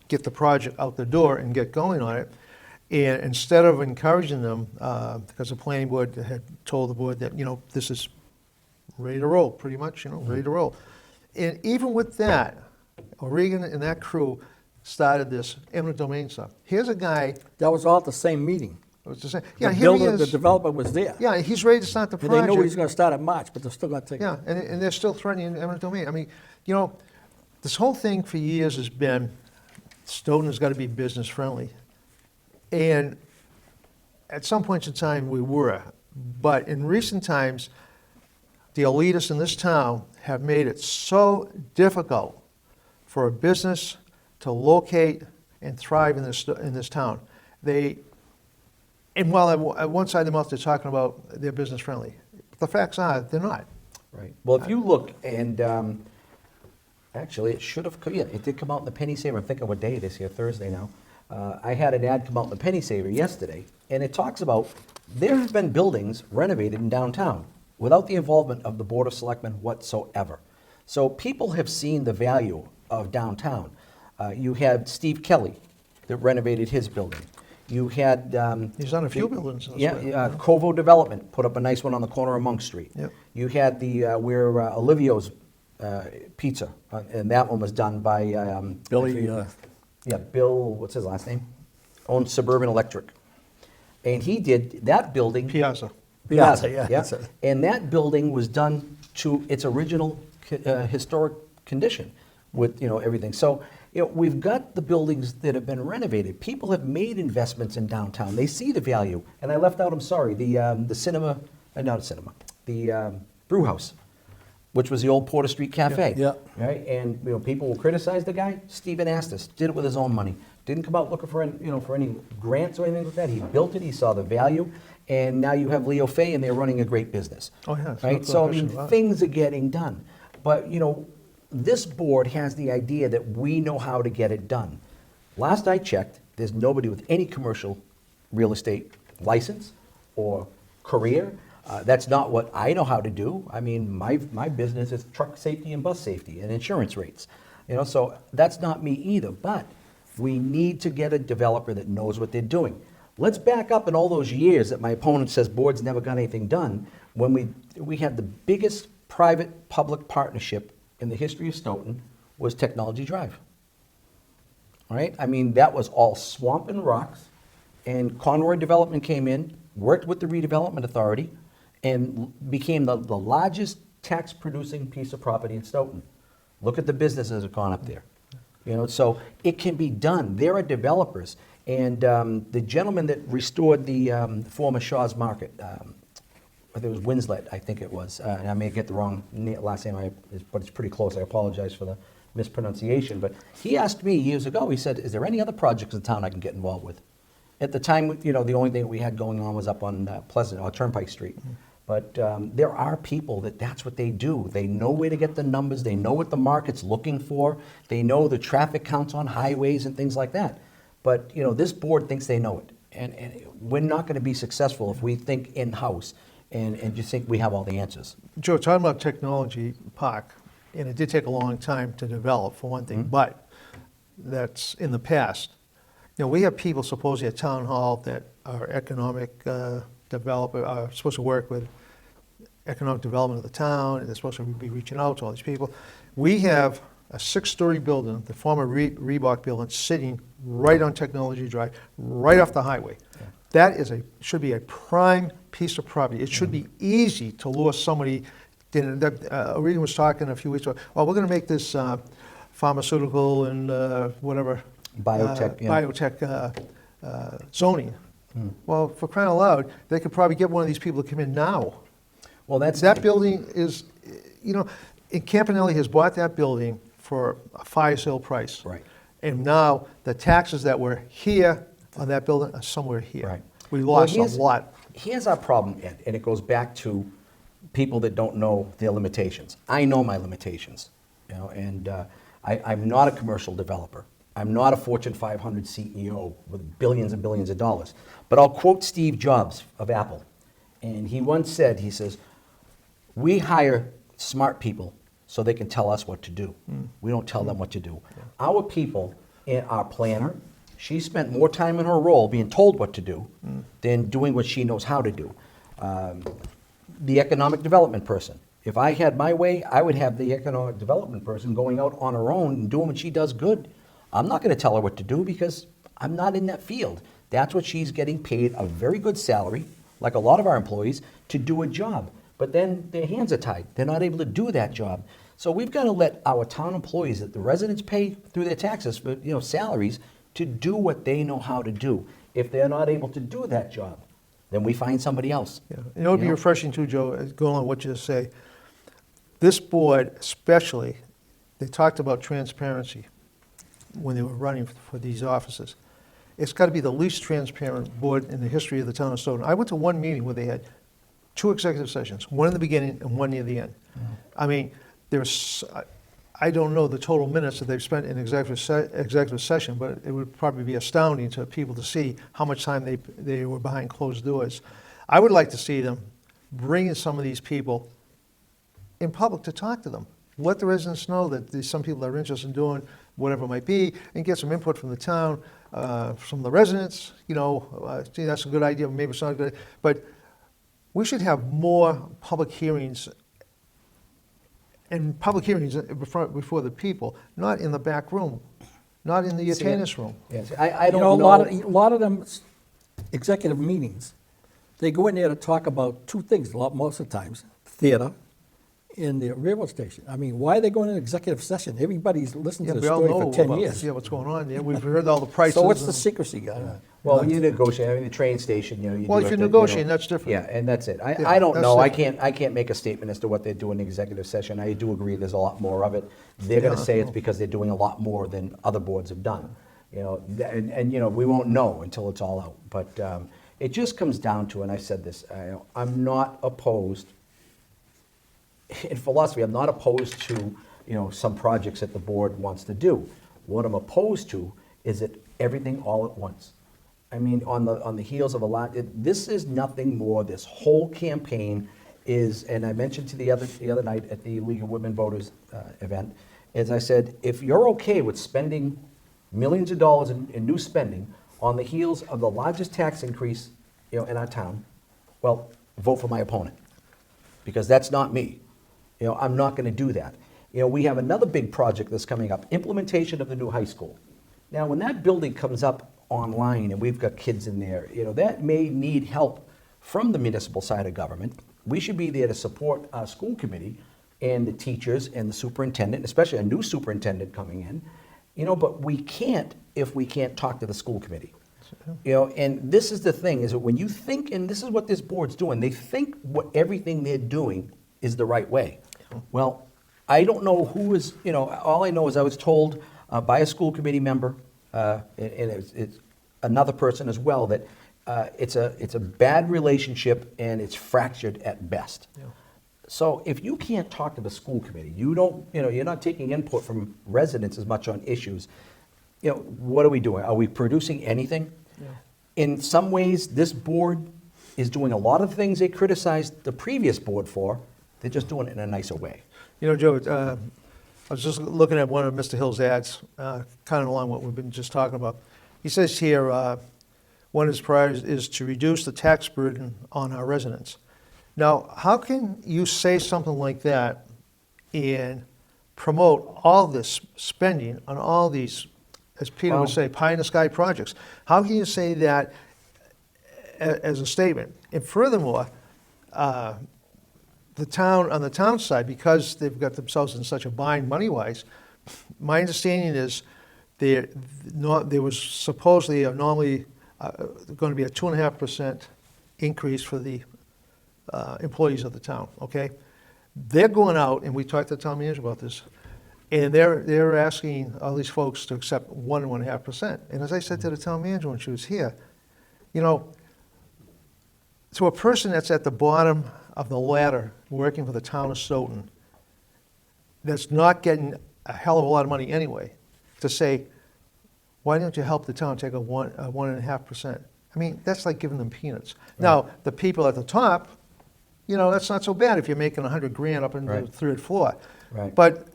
S3: get the project out the door and get going on it. And instead of encouraging them, because the planning board had told the board that, this is ready to roll, pretty much, ready to roll. And even with that, O'Regan and that crew started this eminent domain stuff. Here's a guy,
S1: That was all at the same meeting.
S3: I was just saying, yeah,
S1: The
S3: here he
S1: builder, the
S3: is.
S1: developer was there.
S3: Yeah, he's ready to start the
S1: And they knew he was
S3: project.
S1: gonna start in March, but they're still gonna take.
S3: Yeah, and they're still threatening eminent domain. I mean, you know, this whole thing for years has been, Stoughton has got to be business friendly. And at some points in time, we were. But in recent times, the elitists in this town have made it so difficult for a business to locate and thrive in this town. And while at one side of the mouth they're talking about they're business friendly, the facts are they're not.
S2: Right. Well, if you look, and actually, it should have, yeah, it did come out in the Penny Saver. I'm thinking what day it is here, Thursday now. I had an ad come out in the Penny Saver yesterday, and it talks about there have been buildings renovated in downtown without the involvement of the Board of Selectmen whatsoever. So people have seen the value of downtown. You had Steve Kelly that renovated his building. You had...
S3: He's done a few buildings in this
S2: Yeah,
S3: way.
S2: Covo Development put up a nice one on the corner of Monk Street.
S3: Yep.
S2: You had the, where Olivio's Pizza, and that one was done by...
S1: Billy,
S2: Yeah, Bill, what's his last name? Owns Suburban Electric. And he did that building.
S3: Piazza.
S1: Piazza, yeah,
S2: Yeah.
S1: that's it.
S2: And that building was done to its original historic condition with, everything. So, we've got the buildings that have been renovated. People have made investments in downtown. They see the value. And I left out, I'm sorry, the cinema, not a cinema, the brew house, which was the old Porter Street Cafe.
S1: Yeah.
S2: Right? And, people will criticize the guy. Stephen Astis did it with his own money. Didn't come out looking for any, for any grants or anything like that. He built it. He saw the value. And now you have Leo Fay, and they're running a great business.
S3: Oh, yeah, it's
S2: Right?
S3: no
S2: So,
S3: question about it.
S2: things are getting done. But, this board has the idea that we know how to get it done. Last I checked, there's nobody with any commercial real estate license or career. That's not what I know how to do. I mean, my business is truck safety and bus safety and insurance rates. So that's not me either. But we need to get a developer that knows what they're doing. Let's back up in all those years that my opponent says boards never got anything done, when we had the biggest private-public partnership in the history of Stoughton was Technology Drive. All right? I mean, that was all swamp and rocks, and Conroy Development came in, worked with the Redevelopment Authority, and became the largest tax-producing piece of property in Stoughton. Look at the businesses that have gone up there. So it can be done. There are developers. And the gentleman that restored the former Shaw's Market, I think it was Winslet, I think it was. And I may get the wrong last name, but it's pretty close. I apologize for the mispronunciation. But he asked me years ago, he said, is there any other projects in town I can get involved with? At the time, the only thing we had going on was up on Pleasant, or Turnpike Street. But there are people that's what they do. They know where to get the numbers. They know what the market's looking for. They know the traffic counts on highways and things like that. But, this board thinks they know it. And we're not going to be successful if we think in-house and just think we have all the answers.
S3: Joe, talking about technology park, and it did take a long time to develop, for one thing, but that's in the past. We have people supposedly at Town Hall that are economic developer, are supposed to work with economic development of the town, and they're supposed to be reaching out to all these people. We have a 6-story building, the former Reebok building, sitting right on Technology Drive, right off the highway. Yeah. That should be a prime piece of property. It should be easy to lure somebody. Regan was talking a few weeks ago, we're going to make this pharmaceutical and whatever. Biotech zoning. Well, for crying out loud, they could probably get one of these people to come in now.
S2: Well,
S3: that building is, Campanelli has bought that building for a fire sale price.
S2: Right.
S3: And now the taxes that were here on that building are somewhere here.
S2: Right.
S3: We lost a lot.
S2: Here's our problem, Ed, and it goes back to people that don't know their limitations. I know my limitations, and I'm not a commercial developer. I'm not a Fortune 500 CEO with billions and billions of dollars. But I'll quote Steve Jobs of Apple. And he once said, he says, we hire smart people so they can tell us what to do. We don't tell them what to do. Yeah. Our people, our planner, she spent more time in her role being told what to do than doing what she knows how to do. The economic development person, If I had my way, I would have the economic development person going out on her own and doing what she does good. I'm not going to tell her what to do because I'm not in that field. That's what she's getting paid, a very good salary, like a lot of our employees, to do a job. But then their hands are tied. They're not able to do that job. So we've got to let our town employees that the residents pay through their taxes for, salaries, to do what they know how to do. If they're not able to do that job, then we find somebody else.
S3: Yeah. It would be refreshing too, Joe, going on what you just say. This board especially, they talked about transparency when they were running for these offices. It's got to be the least transparent board in the history of the town of Stoughton. I went to one meeting where they had 2 executive sessions, one in the beginning and one near the end. I mean, I don't know the total minutes that they've spent in executive session, but it would probably be astounding to people to see how much time they were behind closed doors. I would like to see them bring in some of these people in public to talk to them. Let the residents know that there's some people that are interested in doing whatever it might be, and get some input from the town, from the residents. Gee, that's a good idea, maybe it's not good. But we should have more public hearings, and public hearings before the people, not in the back room, not in the attendance room.
S2: Yes, I don't know.
S1: A lot of them executive meetings, they go in there to talk about 2 things, most of the times, theater and the railroad station. I mean, why are they going in executive session? Everybody's listened to the
S3: We all
S1: story
S3: know
S1: for 10
S3: about
S1: years.
S3: what's going on. Yeah, we've heard all the prices.
S1: So what's the
S3: and-
S1: secrecy?
S2: Well, you negotiate. I mean, the train station, you
S3: Well,
S2: do
S3: if
S2: have
S3: you're
S2: to,
S3: negotiating, that's different.
S2: Yeah, and that's it.
S3: Yeah,
S2: I don't
S3: that's
S2: know. I
S3: different.
S2: can't make a statement as to what they're doing in executive session. I do agree there's a lot more of it. They're going to
S3: Yeah.
S2: say it's because they're doing a lot more than other boards have done. And we won't know until it's all out. But it just comes down to, and I said this, I'm not opposed. In philosophy, I'm not opposed to, some projects that the board wants to do. What I'm opposed to is that everything all at once. I mean, on the heels of a lot, this is nothing more. This whole campaign is, and I mentioned to the other night at the League of Women Voters event, as I said, if you're okay with spending millions of dollars in new spending on the heels of the largest tax increase, in our town, well, vote for my opponent, because that's not me. I'm not going to do that. We have another big project that's coming up, implementation of the new high school. Now, when that building comes up online and we've got kids in there, that may need help from the municipal side of government. We should be there to support our school committee and the teachers and the superintendent, especially a new superintendent coming in. But we can't if we can't talk to the school committee. And this is the thing, is that when you think, and this is what this board's doing, they think everything they're doing is the right way. Well, I don't know who is, all I know is I was told by a school committee member, and it's another person as well, that it's a bad relationship and it's fractured at best.
S3: Yeah.
S2: So if you can't talk to the school committee, you're not taking input from residents as much on issues, what are we doing? Are we producing anything?
S3: Yeah.
S2: In some ways, this board is doing a lot of things they criticized the previous board for. They're just doing it in a nicer way.
S3: Joe, I was just looking at one of Mr. Hill's ads, kind of along what we've been just talking about. He says here, one of his priorities is to reduce the tax burden on our residents. Now, how can you say something like that and promote all this spending on all these, as Peter would say, pie in the sky projects? How can you say that as a statement? And furthermore, the town, on the town side, because they've got themselves in such a bind money-wise, my understanding is there was supposedly normally going to be a 2.5% increase for the employees of the town, okay? They're going out, and we talked to the town manager about this, and they're asking all these folks to accept 1.5%. And as I said to the town manager when she was here, to a person that's at the bottom of the ladder working for the town of Stoughton, that's not getting a hell of a lot of money anyway, to say, why don't you help the town take a 1.5%? I mean, that's like giving them peanuts. Right. Now, the people at the top, that's not so bad if you're making $100,000 up in the third floor.
S2: Right.
S3: But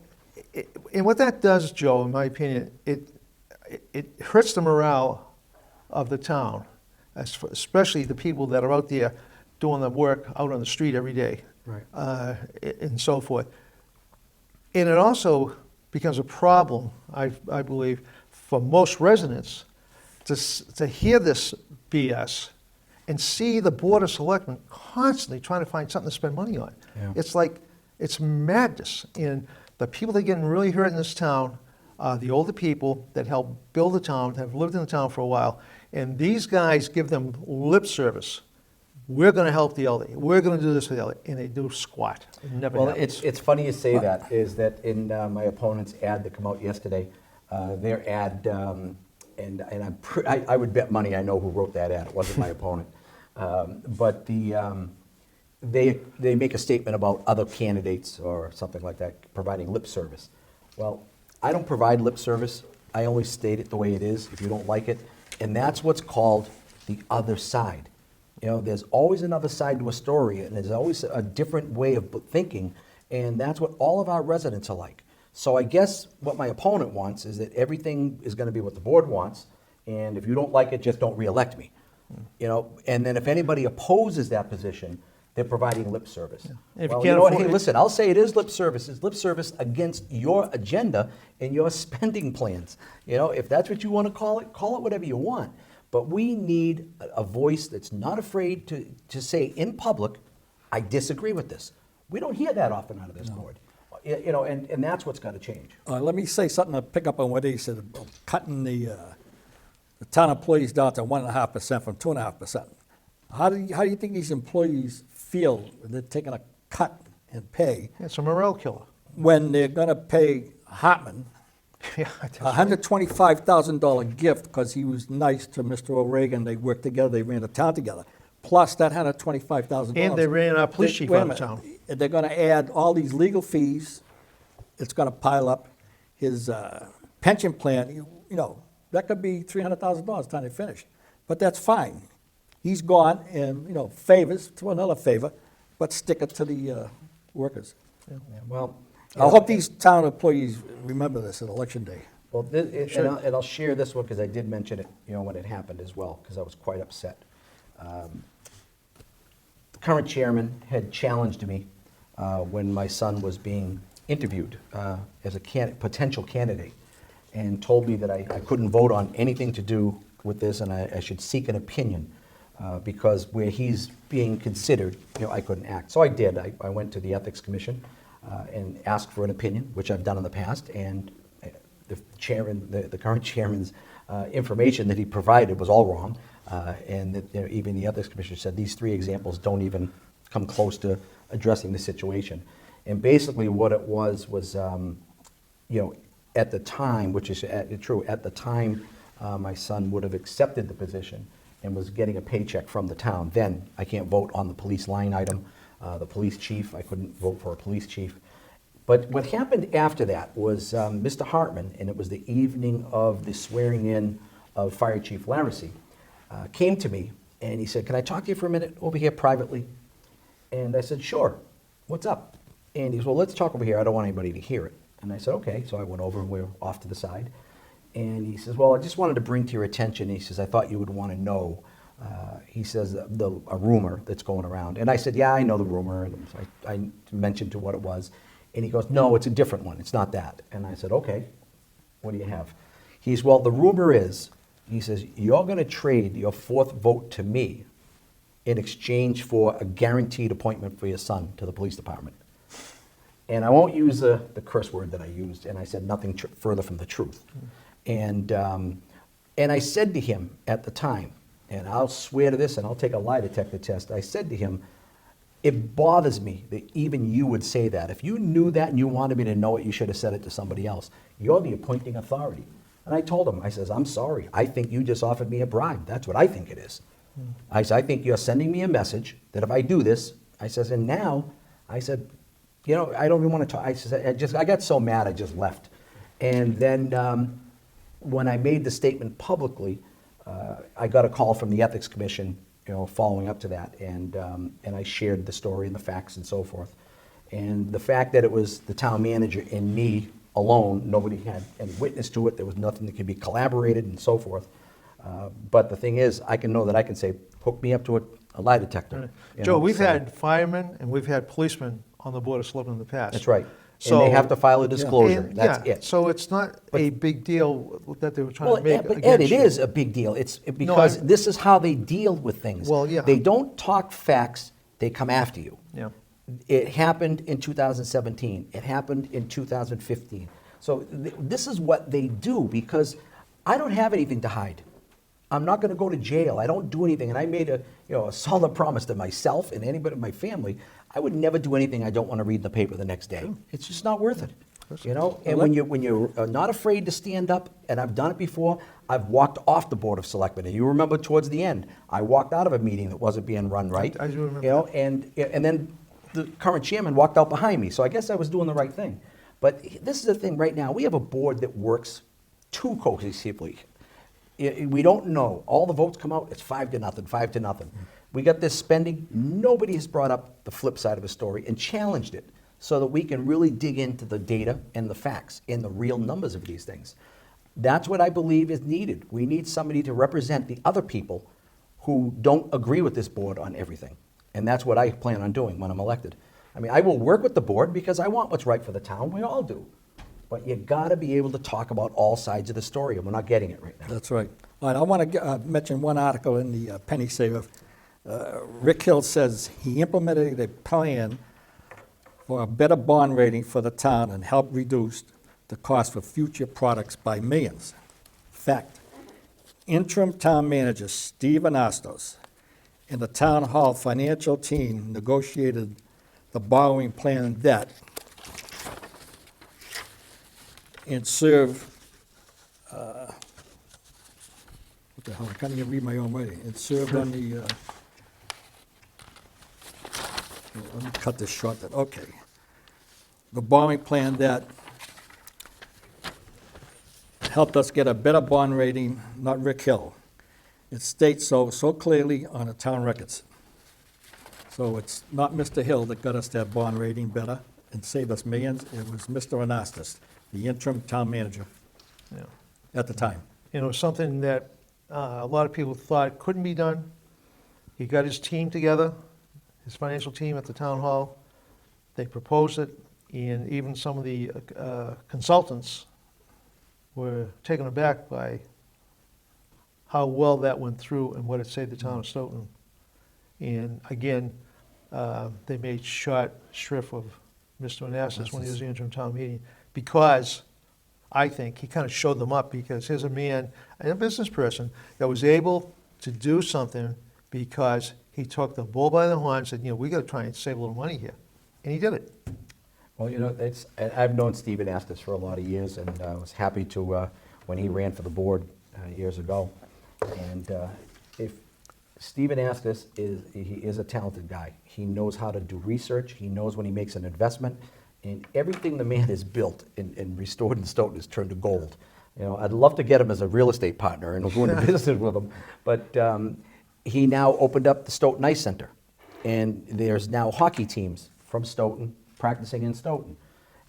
S3: and what that does, Joe, in my opinion, it hurts the morale of the town, especially the people that are out there doing the work out on the street every day.
S2: Right.
S3: And so forth. And it also becomes a problem, I believe, for most residents to hear this BS and see the Board of Selectmen constantly trying to find something to spend money on.
S2: Yeah.
S3: It's like, it's madness. And the people that are getting really hurt in this town are the older people that helped build the town, have lived in the town for a while. And these guys give them lip service. We're going to help the elderly. We're going to do this for the elderly. And they do squat. It never
S2: Well,
S3: happens.
S2: it's funny you say that, is that in my opponent's ad that came out yesterday, their ad, and I would bet money I know who wrote that ad. It wasn't my opponent. But they make a statement about other candidates or something like that providing lip service. Well, I don't provide lip service. I only state it the way it is if you don't like it. And that's what's called the other side. You know, there's always another side to a story, and there's always a different way of thinking, and that's what all of our residents are like. So I guess what my opponent wants is that everything is going to be what the board wants, and if you don't like it, just don't reelect me. You know, and then if anybody opposes that position, they're providing lip service.
S3: If you
S2: Well,
S3: can't
S2: know what?
S3: afford
S2: Hey,
S3: it-
S2: listen, I'll say it is lip service. It's lip service against your agenda and your spending plans. You know, if that's what you want to call it whatever you want. But we need a voice that's not afraid to say in public, I disagree with this. We don't hear that often out of this board. You know, and that's what's got to change.
S1: Let me say something to pick up on what he said about cutting the town employees down to 1.5% from 2.5%. How do you think these employees feel when they're taking a cut in pay
S3: It's a morale killer.
S1: when they're going to pay Hartman
S3: Yeah,
S1: a $125,000 gift because he was nice to Mr. O'Regan? They worked together, they ran the town together. Plus that $125,000.
S3: And they ran our police chief
S1: Wait a
S3: out of
S1: minute.
S3: town.
S1: They're going to add all these legal fees. It's going to pile up. His pension plan, you know, that could be $300,000 time they finish. But that's fine. He's gone, and, you know, favors to another favor, but stick it to the workers.
S2: Yeah, well,
S1: I hope these town employees remember this at election day.
S2: Well, and I'll share this one because I did mention it, you know, when it happened as well, because I was quite upset. The current chairman had challenged me when my son was being interviewed as a potential candidate, and told me that I couldn't vote on anything to do with this, and I should seek an opinion because where he's being considered, you know, I couldn't act. So I did. I went to the Ethics Commission and asked for an opinion, which I've done in the past, and the chairman, the current chairman's information that he provided was all wrong, and that, you know, even the Ethics Commission said these 3 examples don't even come close to addressing the situation. And basically what it was, you know, at the time, which is true, at the time my son would have accepted the position and was getting a paycheck from the town. Then I can't vote on the police line item, the police chief, I couldn't vote for a police chief. But what happened after that was Mr. Hartman, and it was the evening of the swearing in of Fire Chief Laracy, came to me and he said, "Can I talk to you for a minute over here privately?" And I said, "Sure, what's up?" And he said, "Well, let's talk over here. I don't want anybody to hear it." And I said, "Okay." So I went over and we were off to the side. And he says, "Well, I just wanted to bring to your attention," he says, "I thought you would want to know." He says, a rumor that's going around. And I said, "Yeah, I know the rumor." And so I mentioned to what it was. And he goes, "No, it's a different one. It's not that." And I said, "Okay, what do you have?" He's, "Well, the rumor is," he says, "you're going to trade your 4th vote to me in exchange for a guaranteed appointment for your son to the police department." And I won't use the curse word that I used, and I said nothing further from the truth. And I said to him at the time, and I'll swear to this and I'll take a lie detector test, I said to him, "It bothers me that even you would say that. If you knew that and you wanted me to know it, you should have said it to somebody else. You're the appointing authority." And I told him, I says, "I'm sorry. I think you just offered me a bribe. That's what I think it is." I said, "I think you're sending me a message that if I do this," I says, "and now," I said, "you know, I don't even want to talk." I said, I got so mad I just left. And then when I made the statement publicly, I got a call from the Ethics Commission, you know, following up to that, and I shared the story and the facts and so forth. And the fact that it was the town manager and me alone, nobody had any witness to it, there was nothing that could be collaborated and so forth. But the thing is, I can know that I can say, hook me up to a lie detector. you
S3: Joe,
S2: know,
S3: we've
S2: so-
S3: had firemen and we've had policemen on the Board of Selectmen in the past.
S2: That's right.
S3: So,
S2: And they have to file a disclosure,
S3: and,
S2: that's
S3: yeah,
S2: it.
S3: So it's not a big deal that they were trying
S2: Well,
S3: to make
S2: Ed, but
S3: against
S2: Ed, it
S3: you.
S2: is a big deal. It's because this is how they deal with things.
S3: Well, yeah.
S2: They don't talk facts, they come after you.
S3: Yeah.
S2: It happened in 2017. It happened in 2015. So this is what they do because I don't have anything to hide. I'm not going to go to jail. I don't do anything. And I made a solid promise to myself and anybody in my family. I would never do anything I don't want to read in the paper the next day. It's just not worth it. And when you're not afraid to stand up, and I've done it before, I've walked off the Board of Selectmen. And you remember towards the end, I walked out of a meeting that wasn't being run right.
S3: I do remember
S2: And then the current chairman walked out behind me. So I guess I was doing the right thing. But this is the thing right now. We have a board that works too cohesively. We don't know. All the votes come out, it's 5-0, 5-0. We got this spending. Nobody has brought up the flip side of the story and challenged it so that we can really dig into the data and the facts and the real numbers of these things. That's what I believe is needed. We need somebody to represent the other people who don't agree with this board on everything. And that's what I plan on doing when I'm elected. I mean, I will work with the board because I want what's right for the town. We all do. But you got to be able to talk about all sides of the story, and we're not getting it right now.
S1: That's right. All right, I want to mention one article in the Penny Saver. Rick Hill says he implemented a plan for a better bond rating for the town and help reduce the cost for future products by millions. Fact, interim town manager Steve Anastos and the town hall financial team negotiated the borrowing plan that and serve, what the hell, I can't even read my own writing. It served on the, let me cut this short, then, okay. The borrowing plan that helped us get a better bond rating, not Rick Hill. It states so clearly on the town records. So it's not Mr. Hill that got us that bond rating better and saved us millions. It was Mr. Anastas, the interim town manager
S3: Yeah.
S1: at the time.
S3: You know, something that a lot of people thought couldn't be done. He got his team together, his financial team at the town hall. They proposed it, and even some of the consultants were taken aback by how well that went through and what it saved the town of Stoughton. And again, they made short shrift of Mr. Onassis when he was the interim town meeting, because I think he kind of showed them up, because here's a man and a business person that was able to do something because he took the bull by the horn and said, you know, we got to try and save a little money here. And he did it.
S2: Well, you know, I've known Stephen Astis for a lot of years, and I was happy to, when he ran for the board years ago. And if Stephen Astis he is a talented guy. He knows how to do research. He knows when he makes an investment. And everything the man has built and restored in Stoughton is turned to gold. You know, I'd love to get him as a real estate partner and go into business with him. But he now opened up the Stoughton Ice Center. And there's now hockey teams from Stoughton practicing in Stoughton.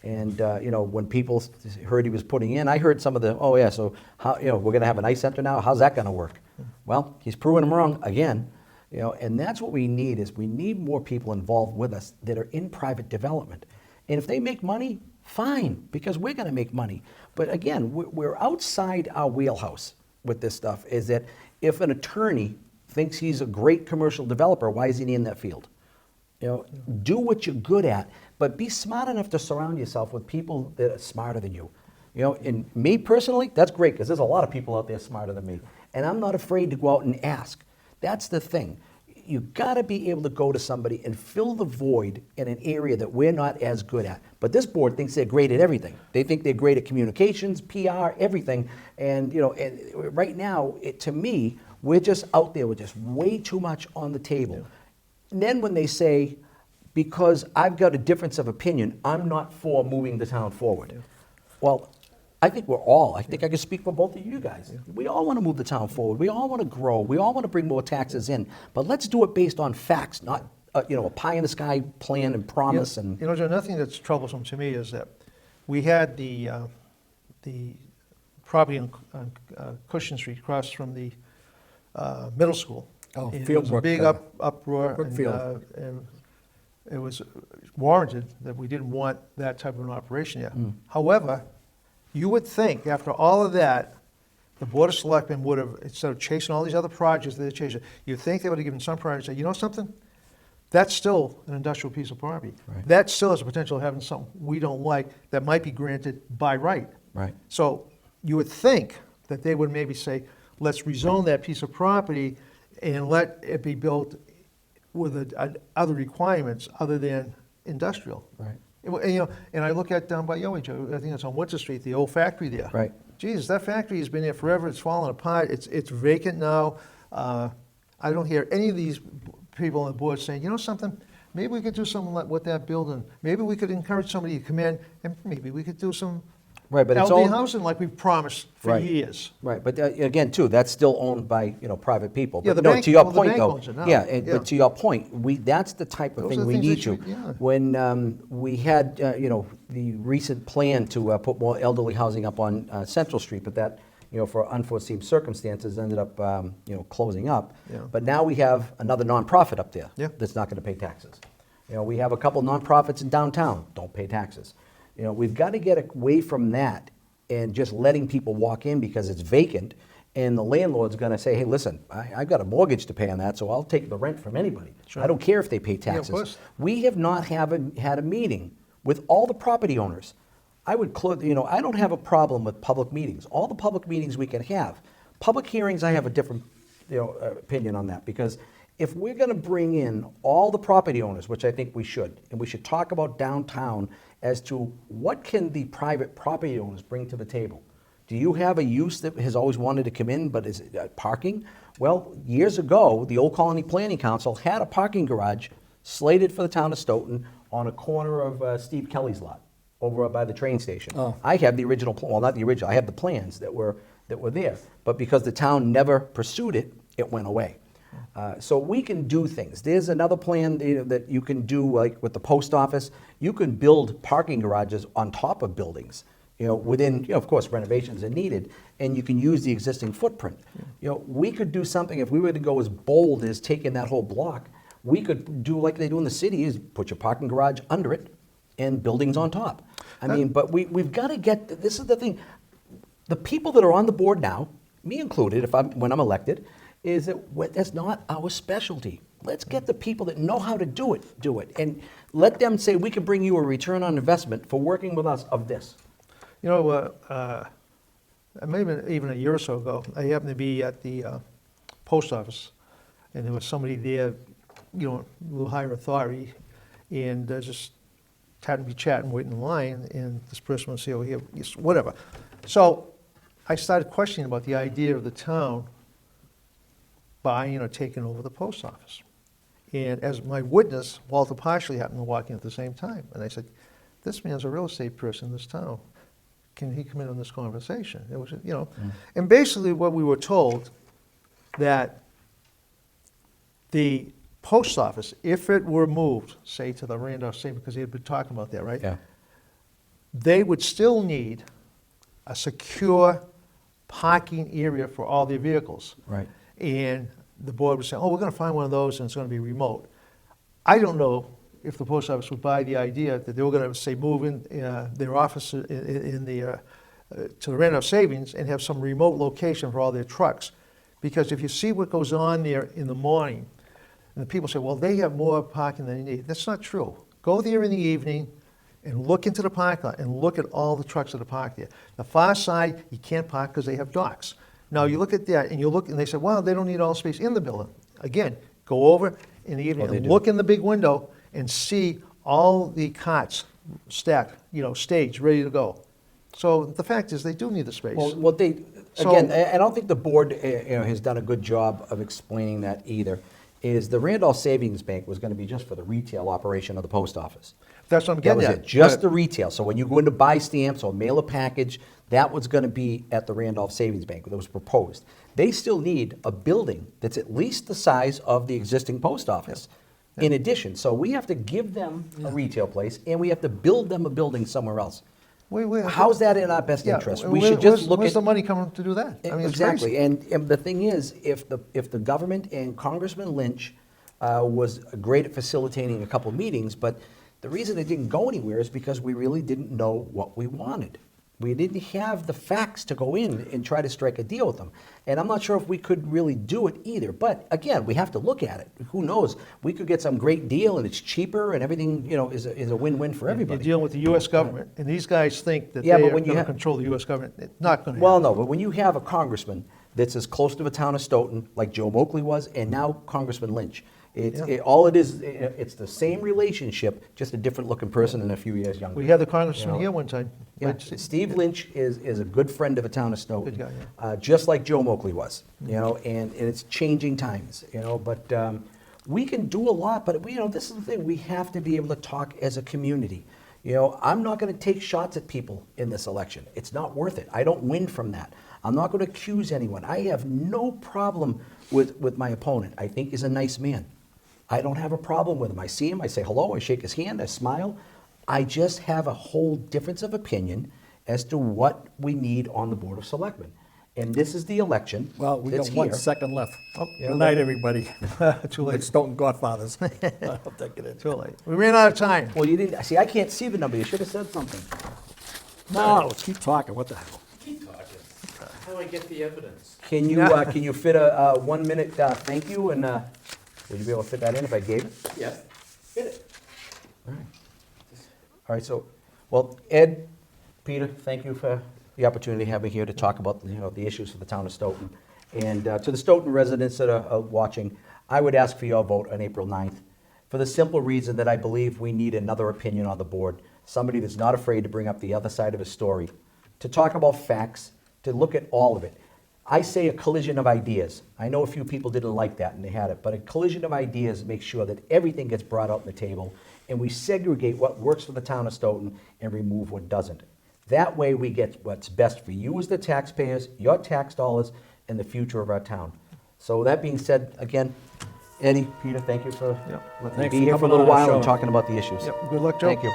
S2: And, you know, when people heard he was putting in, I heard some of the, oh yeah, so how, you know, we're going to have an ice center now? How's that going to work? Well, he's proving them wrong again. You know, and that's what we need, is we need more people involved with us that are in private development. And if they make money, fine, because we're going to make money. But again, we're outside our wheelhouse with this stuff, is that if an attorney thinks he's a great commercial developer, why is he in that field? You know, do what you're good at, but be smart enough to surround yourself with people that are smarter than you. You know, and me personally, that's great, because there's a lot of people out there smarter than me. And I'm not afraid to go out and ask. That's the thing. You got to be able to go to somebody and fill the void in an area that we're not as good at. But this board thinks they're great at everything. They think they're great at communications, PR, everything. And, you know, and right now, to me, we're just out there with just way too much on the table. And then when they say, because I've got a difference of opinion, I'm not for moving the town forward. Well, I think I can speak for both of you guys. We all want to move the town forward. We all want to grow. We all want to bring more taxes in. But let's do it based on facts, not you know, a pie-in-the-sky plan and promise. And
S3: You know, Joe, nothing that's troublesome to me is that we had the property on Cushing Street across from the middle school.
S1: Oh,
S3: And it
S1: Field
S3: was a
S1: Brook,
S3: big uproar,
S1: Brookfield.
S3: and it was warranted that we didn't want that type of an operation there.
S2: Mm.
S3: However, you would think, after all of that, the Board of Selectmen would have, instead of chasing all these other projects that they're chasing, you'd think they would have given some priority, say, you know something? That's still an industrial piece of property.
S2: Right.
S3: That still has the potential of having something we don't like that might be granted by right.
S2: Right.
S3: So you would think that they would maybe say, let's rezone that piece of property and let it be built with other requirements other than industrial.
S2: Right.
S3: And, you know, and I look at down by Yowie, Joe, I think it's on Winter Street, the old factory there.
S2: Right.
S3: Jesus, that factory has been there forever. It's fallen apart. It's vacant now. I don't hear any of these people on the board saying, you know something, maybe we could do something like with that building. Maybe we could encourage somebody to come in and maybe we could do some
S2: Right, but it's
S3: LD
S2: owned,
S3: housing like we've promised for
S2: Right.
S3: years.
S2: right, but again, too, that's still owned by, private people.
S3: Yeah,
S2: But
S3: the
S2: no,
S3: bank-
S2: to your
S3: well, the
S2: point,
S3: bank
S2: though,
S3: owns it now.
S2: yeah,
S3: Yeah.
S2: but to your point, that's the type of
S3: Those are
S2: thing
S3: the
S2: we
S3: things
S2: need
S3: that
S2: to.
S3: should- yeah.
S2: When we had, the recent plan to put more elderly housing up on Central Street, but that, for unforeseen circumstances, ended up, closing up.
S3: Yeah.
S2: But now we have another nonprofit up there.
S3: Yeah.
S2: That's not going to pay taxes. We have a couple nonprofits in downtown, don't pay taxes. We've got to get away from that and just letting people walk in because it's vacant, and the landlord's gonna say, hey, listen, I've got a mortgage to pay on that, so I'll take the rent from anybody.
S3: Sure.
S2: I don't care if they pay
S3: of
S2: taxes.
S3: course.
S2: We have not had a meeting with all the property owners. I would close, I don't have a problem with public meetings, all the public meetings we can have. Public hearings, I have a different, opinion on that, because if we're gonna bring in all the property owners, which I think we should, and we should talk about downtown as to what can the private property owners bring to the table. Do you have a use that has always wanted to come in, but is parking? Well, years ago, the Old Colony Planning Council had a parking garage slated for the town of Stoughton on a corner of Steve Kelly's lot, over by the train station.
S1: Oh.
S2: I have the original, well, not the original, I have the plans that were there. But because the town never pursued it, it went away. So we can do things. There's another plan that you can do, like with the post office. You can build parking garages on top of buildings, within, of course, renovations are needed, and you can use the existing footprint. We could do something, if we were to go as bold as taking that whole block, we could do like they do in the city, is put your parking garage under it and buildings on top. I mean, but we've got to get, this is the thing, the people that are on the board now, me included, when I'm elected, is that that's not our specialty. Let's get the people that know how to do it, and let them say, we can bring you a return on investment for working with us of this.
S3: Maybe even a year or so ago, I happened to be at the post office, and there was somebody there, a little higher authority, and just happened to be chatting, waiting in line, and this person would say, oh, here, yes, whatever. So I started questioning about the idea of the town buying or taking over the post office. And as my witness, Walter Parsley happened to walk in at the same time. And I said, this man's a real estate person in this town. Can he come in on this conversation? It was, And basically what we were told, that the post office, if it were moved, say to the Randolph Savings, because they had been talking about that, right?
S2: Yeah.
S3: They would still need a secure parking area for all their vehicles.
S2: Right.
S3: And the board would say, oh, we're going to find one of those and it's going to be remote. I don't know if the post office would buy the idea that they were going to, say, move in their office to the Randolph Savings and have some remote location for all their trucks. Because if you see what goes on there in the morning, and the people say, well, they have more parking than they need. That's not true. Go there in the evening and look into the parking lot and look at all the trucks that are parked there. The far side, you can't park because they have docks. Now, you look at that, and you look, and they say, well, they don't need all space in the building. Again, go over in the evening
S2: they
S3: and
S2: do.
S3: look in the big window and see all the cots stacked, staged, ready to go. So the fact is, they do need the space.
S2: Well, they,
S3: So-
S2: again, I don't think the board, has done a good job of explaining that either, is the Randolph Savings Bank was gonna be just for the retail operation of the post office.
S3: That's what I'm
S2: That
S3: getting
S2: was
S3: at.
S2: it, just
S3: But-
S2: the retail. So when you go in to buy stamps or mail a package, that was gonna be at the Randolph Savings Bank that was proposed. They still need a building that's at least the size of the existing post office. In addition, so we have to give them a retail place and we have to build them a building somewhere else. How's that in our best
S3: Yeah,
S2: interest? We should just look
S3: Where's
S2: at.
S3: the money coming to do that? I mean, it's
S2: Exactly,
S3: crazy.
S2: and the thing is, if the government and Congressman Lynch was great at facilitating a couple meetings, but the reason it didn't go anywhere is because we really didn't know what we wanted. We didn't have the facts to go in and try to strike a deal with them. And I'm not sure if we could really do it either. But again, we have to look at it. Who knows? We could get some great deal and it's cheaper and everything, is a win-win for
S3: You're
S2: everybody.
S3: dealing with the U.S. government, and these guys think that
S2: Yeah,
S3: they
S2: but
S3: are
S2: when you
S3: going to
S2: have-
S3: control the U.S. government. It's not going to
S2: Well,
S3: happen.
S2: no, but when you have a congressman that's as close to the town of Stoughton, like Joe Mokrisky was, and now Congressman Lynch, all it is, it's the same relationship, just a different looking person and a few years younger.
S3: We had the congressman
S2: You know?
S3: here one time.
S2: Yeah,
S3: But-
S2: Steve Lynch is a good friend of the town of Stoughton.
S3: Good guy,
S2: Just like Joe Mokrisky was, and it's changing times, but we can do a lot, but this is the thing, we have to be able to talk as a community. I'm not gonna take shots at people in this election. It's not worth it. I don't win from that. I'm not gonna accuse anyone. I have no problem with my opponent. I think he's a nice man. I don't have a problem with him. I see him, I say hello, I shake his hand, I smile. I just have a whole difference of opinion as to what we need on the Board of Selectmen. And this is the election
S1: Well, we
S2: that's
S1: got 1
S2: here.
S1: second left.
S2: yeah.
S1: Good night, everybody.
S3: Too late.
S1: It's Stoughton Godfathers. I'll take it in.
S3: Too late. We ran out of time.
S2: Well, you didn't, see, I can't see the number. You should have said something.
S1: No, let's keep talking, what the hell?
S4: Keep talking. How do I get the evidence?
S2: Can you fit a 1 minute thank you? And would you be able to fit that in if I gave it?
S4: Yes. Hit it.
S2: All right, so, well, Ed, Peter, thank you for the opportunity to have me here to talk about, the issues for the town of Stoughton. And to the Stoughton residents that are watching, I would ask for your vote on April 9th for the simple reason that I believe we need another opinion on the board, somebody that's not afraid to bring up the other side of a story, to talk about facts, to look at all of it. I say a collision of ideas. I know a few people didn't like that and they had it, but a collision of ideas makes sure that everything gets brought out on the table and we segregate what works for the town of Stoughton and remove what doesn't. That way we get what's best for you as the taxpayers, your tax dollars, and the future of our town. So that being said, again, Eddie, Peter, thank you for
S3: Yep.
S2: letting me
S1: Thanks
S2: be
S1: for
S2: here for a
S1: coming
S2: little
S1: on our
S2: while and
S1: show.
S2: talking about the issues.
S3: Yep. Good luck, Joe.
S2: Thank you.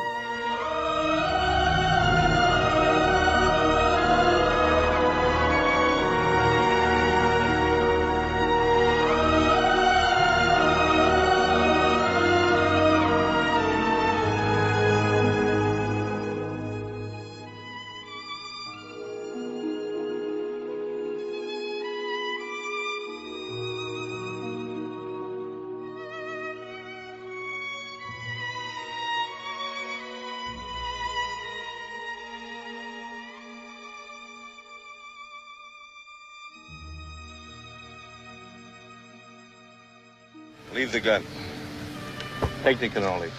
S5: Leave the gun. Technical only.